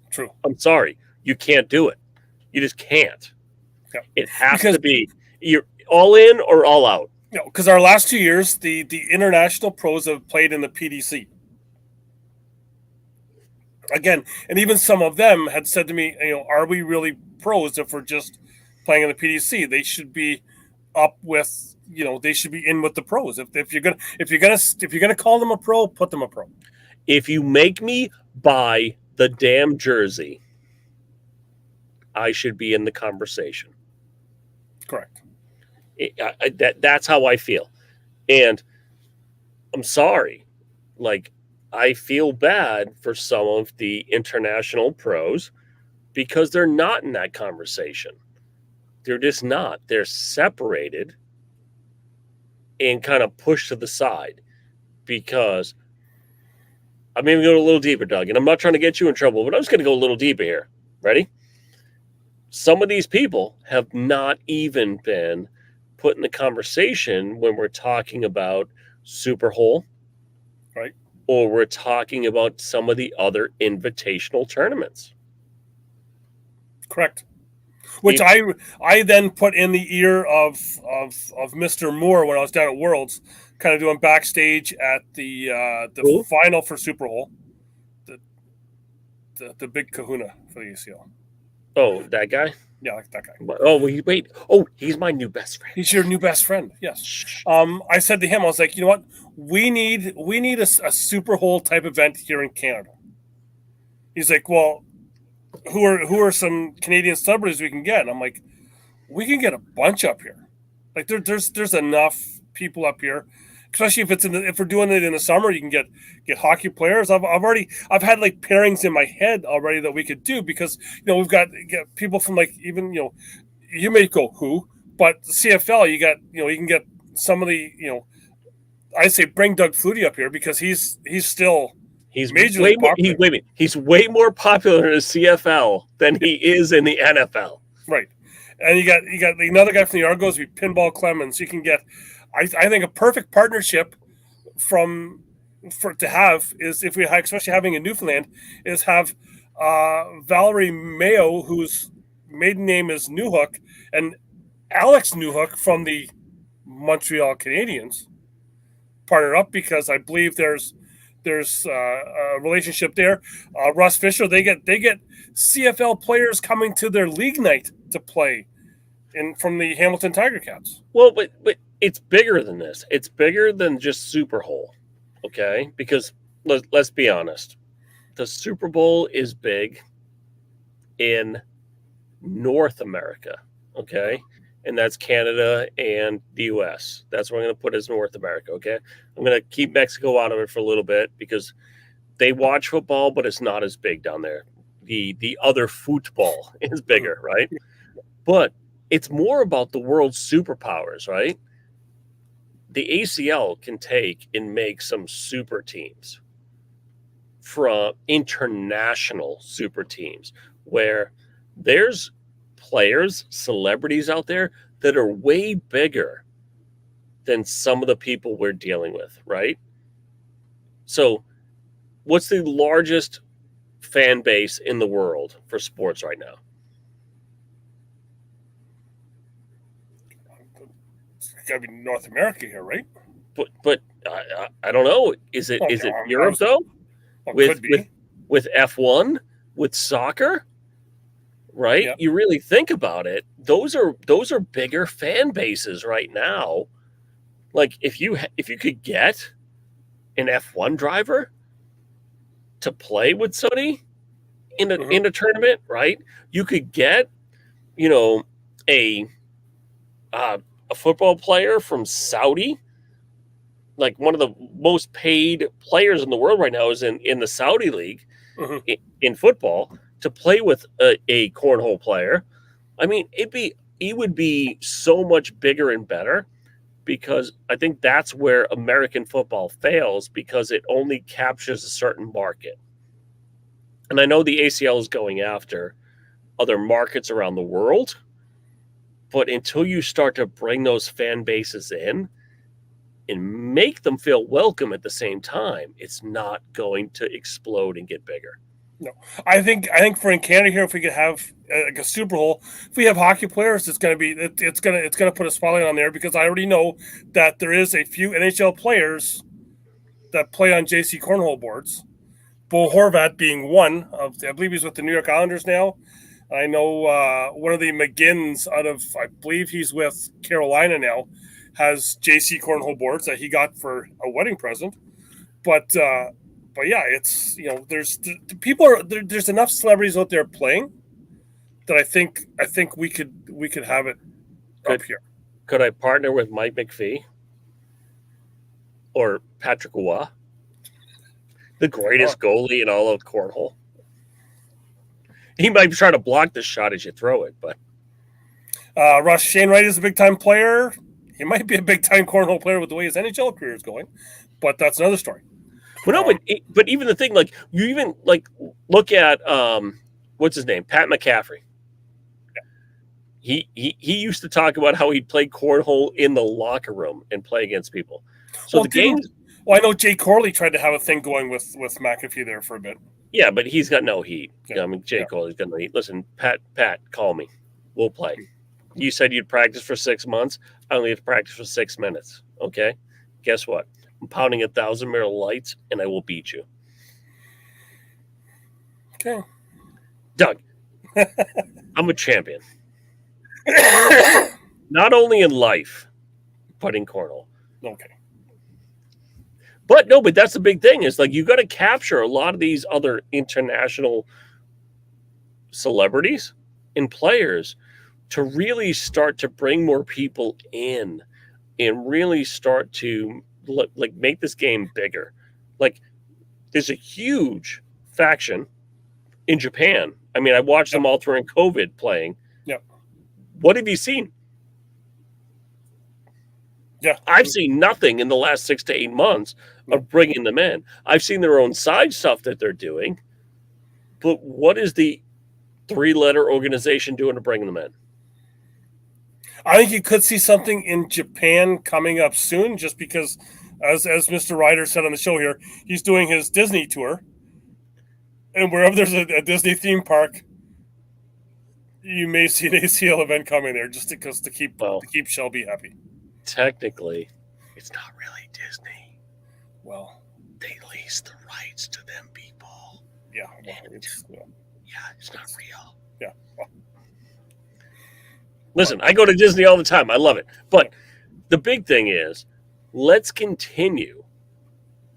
True. I'm sorry. You can't do it. You just can't. Yeah. It has to be you're all in or all out. No, because our last 2 years, the international pros have played in the PDC. Again, and even some of them had said to me, are we really pros if we're just playing in the PDC? They should be up with, they should be in with the pros. If you're gonna call them a pro, put them a pro. If you make me buy the damn jersey, I should be in the conversation. Correct. That's how I feel. And I'm sorry. I feel bad for some of the international pros because they're not in that conversation. They're just not. They're separated and kind of pushed to the side because I'm even going a little deeper, Doug, and I'm not trying to get you in trouble, but I'm just going to go a little deeper here. Ready? Some of these people have not even been put in the conversation when we're talking about Super Hole, right? or we're talking about some of the other invitational tournaments. Correct. Which I then put in the ear of Mr. Moore when I was down at Worlds, kind of doing backstage at the Cool. final for Super Bowl, the big kahuna for the ACL. Oh, that guy? Yeah, like that guy. Oh, wait. Oh, he's my new best friend. He's your new best friend. Yes. Shh. I said to him, I was like, you know what? We need a Super Bowl type event here in Canada. He's like, well, who are some Canadian celebrities we can get? And I'm like, we can get a bunch up here. Like there's enough people up here, especially if we're doing it in the summer. You can get hockey players. I've had like pairings in my head already that we could do, because we've got people from like, even you may go who, but the CFL you can get some of the I say bring Doug Flutie up here, because he's still. He's way more, he's way more popular in the CFL than he is in the NFL. Right. And you got another guy from the Argos, Pinball Clemens. You can get, I think, a perfect partnership to have is, if we have, especially having in Newfoundland, is have Valerie Mayo, whose maiden name is Newhook, and Alex Newhook from the Montreal Canadiens partner up, because I believe there's a relationship there. Russ Fisher, they get CFL players coming to their league night to play from the Hamilton Tiger Cats. Well, but it's bigger than this. It's bigger than just Super Bowl, okay? Because let's be honest, the Super Bowl is big in North America, okay? And that's Canada and the U.S. That's what I'm going to put as North America, okay? I'm going to keep Mexico out of it for a little bit, because they watch football, but it's not as big down there. The other football is bigger, right? But it's more about the world's superpowers, right? The ACL can take and make some super teams, from international super teams, where there's players, celebrities out there that are way bigger than some of the people we're dealing with, right? So what's the largest fan base in the world for sports right now? It's got to be North America here, right? But I don't know. Is it Europe though? With F1, with soccer? Right? Yeah. You really think about it, those are bigger fan bases right now. Like if you could get an F1 driver to play with somebody in a tournament, right? You could get, a football player from Saudi, like one of the most paid players in the world right now is in the Saudi league in football, to play with a cornhole player. I mean, it would be so much bigger and better, because I think that's where American football fails, because it only captures a certain market. And I know the ACL is going after other markets around the world, but until you start to bring those fan bases in and make them feel welcome at the same time, it's not going to explode and get bigger. No, I think for in Canada here, if we could have like a Super Bowl, if we have hockey players, it's gonna put a spotlight on there, because I already know that there is a few NHL players that play on JC Cornhole boards. Bo Horvat being one of, I believe he's with the New York Islanders now. I know one of the McGinns out of, I believe he's with Carolina now, has JC Cornhole boards that he got for a wedding present, but yeah, it's there's enough celebrities out there playing that I think we could have it up here. Could I partner with Mike McPhee or Patrick Waugh, the greatest goalie in all of cornhole? He might try to block the shot as you throw it, but Shane Wright is a big time player. He might be a big time cornhole player with the way his NHL career is going, but that's another story. Well, no, but even the thing, like, you even like look at what's his name, Pat McCaffrey. Yeah. He used to talk about how he'd play cornhole in the locker room and play against people. So Well, I know Jay Corley tried to have a thing going with McAfee there for a bit. Yeah, but he's got no heat. Yeah. I mean, Jay Cole's got no heat. Listen, Pat, call me. We'll play. You said you'd practice for 6 months. I only have to practice for 6 minutes. Okay? Guess what? I'm pounding 1,000 Miller Lights, and I will beat you. Okay. Doug, I'm a champion. Not only in life, but in cornhole. Okay. But that's the big thing is like you got to capture a lot of these other international celebrities and players to really start to bring more people in and really start to like make this game bigger. Like there's a huge faction in Japan. I mean, I watched them all during COVID playing. Yeah. What have you seen? Yeah. I've seen nothing in the last 6 to 8 months of bringing them in. I've seen their own side stuff that they're doing. But what is the 3-letter organization doing to bring them in? I think you could see something in Japan coming up soon just because, as Mr. Ryder said on the show here, he's doing his Disney tour. And wherever there's a Disney theme park, you may see an ACL event coming there just because to keep Shelby happy. Technically, it's not really Disney. Well, they lease the rights to them people. Yeah. Well, it's not real. Yeah. Well. Listen, I go to Disney all the time. I love it. But the big thing is, let's continue,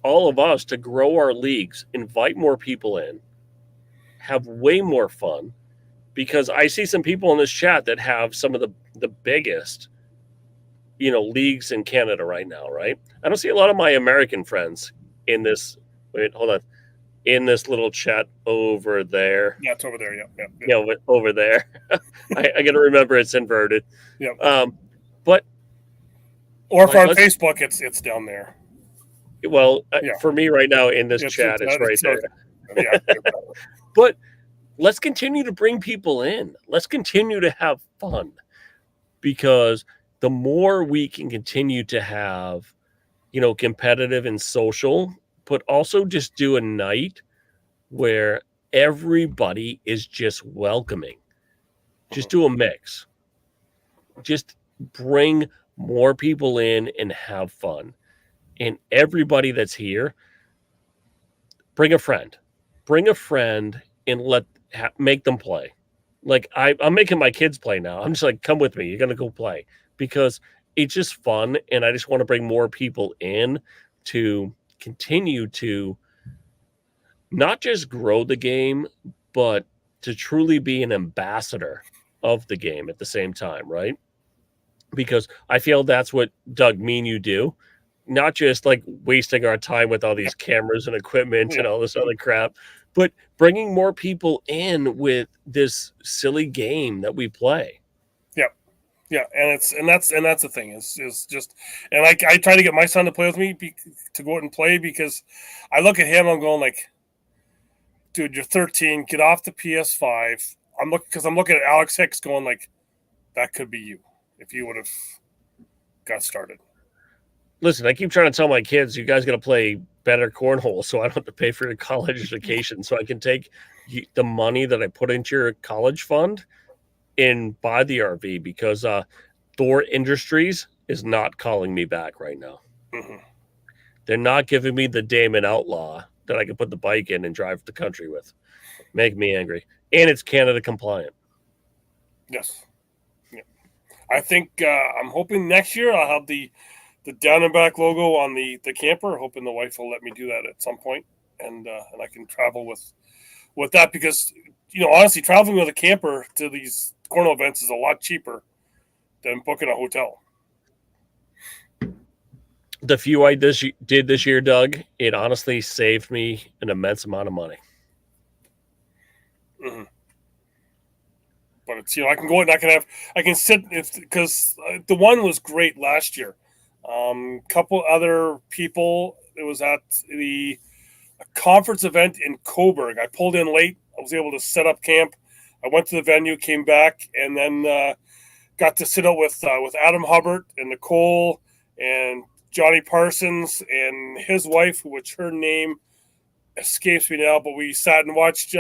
all of us, to grow our leagues, invite more people in, have way more fun, because I see some people in this chat that have some of the biggest, leagues in Canada right now, right? I don't see a lot of my American friends in this. Wait, hold on. In this little chat over there. Yeah, it's over there. Yeah. Yeah, over there. I got to remember it's inverted. Yeah. But or if on Facebook, it's down there. Well, for me right now in this chat, it's right there. Yeah. But let's continue to bring people in. Let's continue to have fun, because the more we can continue to have, competitive and social, but also just do a night where everybody is just welcoming. Just do a mix. Just bring more people in and have fun. And everybody that's here, bring a friend. Bring a friend and make them play. Like I'm making my kids play now. I'm just like, come with me. You're going to go play. Because it's just fun. And I just want to bring more people in to continue to not just grow the game, but to truly be an ambassador of the game at the same time, right? Because I feel that's what, Doug, me and you do. Not just like wasting our time with all these cameras and equipment and all this other crap, but bringing more people in with this silly game that we play. Yeah, and that's the thing is just, and I try to get my son to play with me to go out and play, because I look at him, I'm going like, dude, you're 13, get off the PS5. I'm looking at Alex Hicks going like, that could be you if you would have got started. Listen, I keep trying to tell my kids, you guys got to play better cornhole so I don't have to pay for your college education, so I can take the money that I put into your college fund and buy the RV, because Thor Industries is not calling me back right now. Mm-hmm. They're not giving me the Damon Outlaw that I can put the bike in and drive the country with. Make me angry. And it's Canada compliant. Yes. Yeah. I think I'm hoping next year I'll have the down and back logo on the camper. Hoping the wife will let me do that at some point, and I can travel with that, because honestly, traveling with a camper to these cornhole events is a lot cheaper than booking a hotel. The few I did this year, Doug, it honestly saved me an immense amount of money. Mm-hmm. But it's I can go and I can sit, because the one was great last year. Couple other people. It was at the conference event in Coburg. I pulled in late. I was able to set up camp. I went to the venue, came back, and then got to sit out with Adam Hubbard and Nicole and Johnny Parsons and his wife, which her name escapes me now, but we sat and watched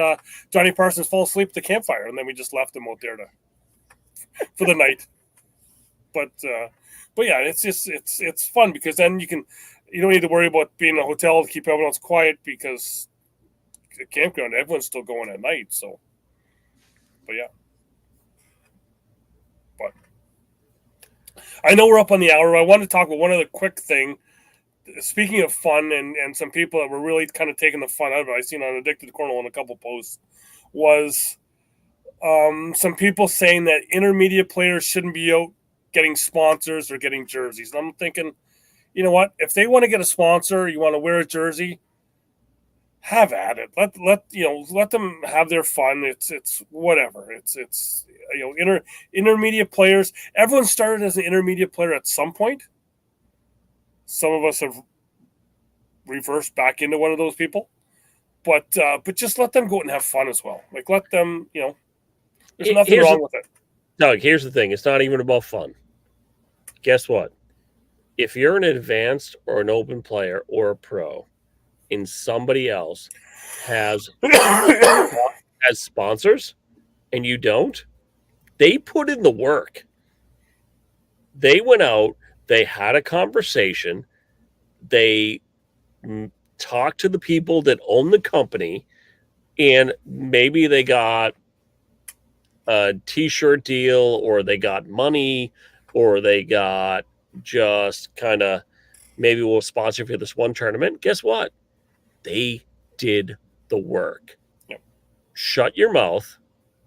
Johnny Parsons fall asleep at the campfire, and then we just left him out there for the night. But yeah, it's fun because then you don't need to worry about being in a hotel to keep everyone else quiet because the campground, everyone's still going at night. So, but yeah. But I know we're up on the hour. I want to talk about one other quick thing. Speaking of fun and some people that were really kind of taking the fun out of it, I seen on Addicted to Cornhole in a couple posts, was some people saying that intermediate players shouldn't be out getting sponsors or getting jerseys. And I'm thinking, you know what? If they want to get a sponsor, you want to wear a jersey, have at it. Let them have their fun. It's whatever. It's intermediate players. Everyone started as an intermediate player at some point. Some of us have reversed back into one of those people, but just let them go out and have fun as well. Like let them, there's nothing wrong with it. Doug, here's the thing: it's not even about fun. Guess what? If you're an advanced or an open player or a pro, and somebody else has sponsors, and you don't, they put in the work. They went out. They had a conversation. They talked to the people that own the company, and maybe they got a t-shirt deal, or they got money, or they got just kind of, maybe we'll sponsor for this one tournament. Guess what? They did the work. Yep. Shut your mouth,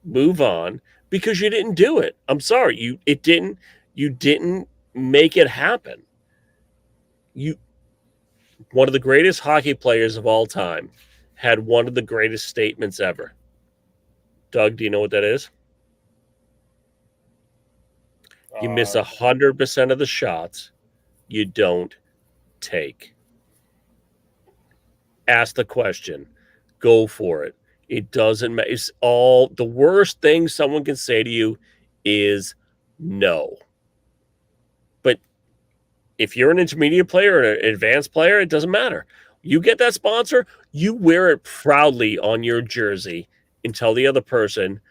move on, because you didn't do it. I'm sorry. You didn't make it happen. One of the greatest hockey players of all time had one of the greatest statements ever. Doug, do you know what that is? You miss 100% of the shots you don't take. Ask the question. Go for it. It doesn't matter. It's all the worst thing someone can say to you is no. But if you're an intermediate player or an advanced player, it doesn't matter. You get that sponsor, you wear it proudly on your jersey and tell the other person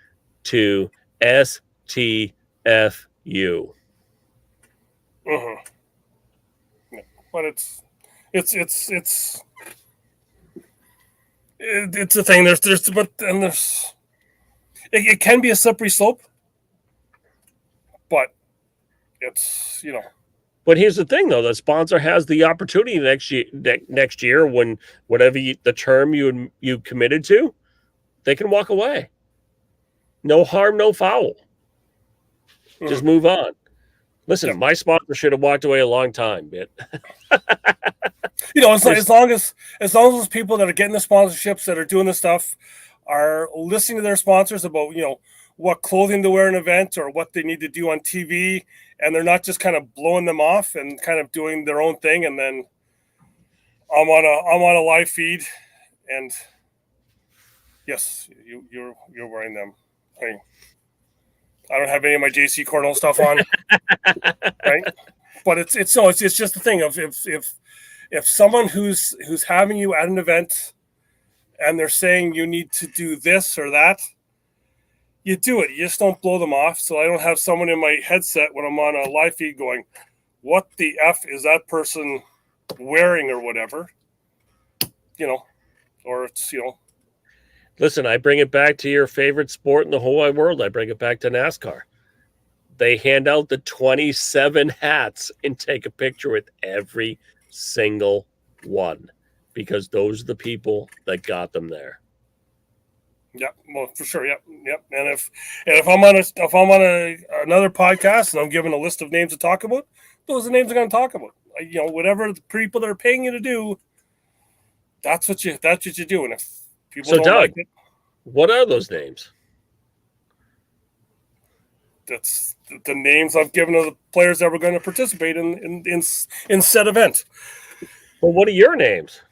to STFU. But it's a thing. It can be a slippery slope, but it's But here's the thing, though: the sponsor has the opportunity next year when whatever the term you committed to, they can walk away. No harm, no foul. Just move on. Listen, my sponsor should have walked away a long time, but as long as those people that are getting the sponsorships, that are doing the stuff, are listening to their sponsors about what clothing to wear in an event or what they need to do on TV, and they're not just kind of blowing them off and kind of doing their own thing, and then I'm on a live feed, and yes, you're wearing them. I don't have any of my JC Cornhole stuff on, right? But it's just the thing of if someone who's having you at an event and they're saying you need to do this or that, you do it. You just don't blow them off. So I don't have someone in my headset when I'm on a live feed going, "What the F is that person wearing?" or whatever, or it's Listen, I bring it back to your favorite sport in the whole wide world. I bring it back to NASCAR. They hand out the 27 hats and take a picture with every single one because those are the people that got them there. Yeah, well, for sure. Yep. And if I'm on another podcast and I'm given a list of names to talk about, those are the names I'm going to talk about. Whatever the people that are paying you to do, that's what you do. And if people don't Doug, like it, what are those names? That's the names I've given to the players that were going to participate in said event. Well, what are your names?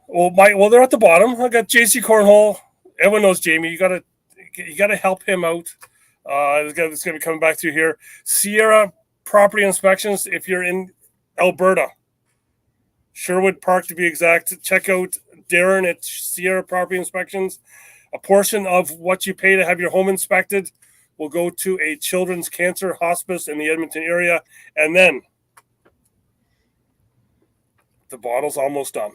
Well, they're at the bottom. I got JC Cornhole. Everyone knows Jamie. You gotta help him out. It's gonna be coming back to you here. Sierra Property Inspections. If you're in Alberta, Sherwood Park to be exact. Check out Darren at Sierra Property Inspections. A portion of what you pay to have your home inspected will go to a children's cancer hospice in the Edmonton area. And then the bottle's almost done.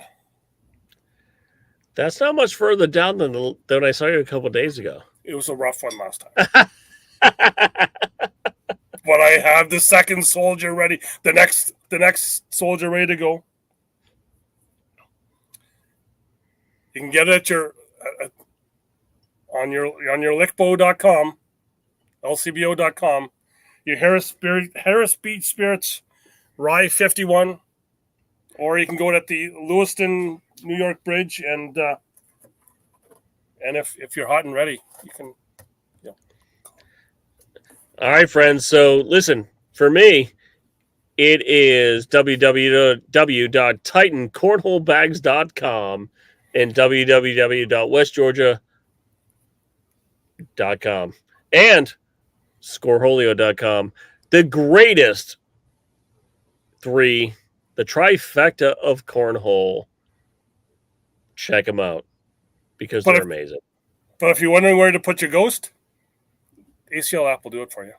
That's not much further down than I saw you a couple of days ago. It was a rough one last time. But I have the second soldier ready. The next soldier ready to go. You can get it at your on your lickbo.com, lcbo.com. Your Harris Beach Spirits Rye 51, or you can go at the Lewiston, New York Bridge, and if you're hot and ready, you can. Yeah. All right, friends. So listen, for me, it is www.titancornholebags.com and www.westgeorgia.com and scoreholio.com. The greatest three, the trifecta of cornhole. Check them out because they're amazing. But if you're wondering where to put your ghost, ACL app will do it for you.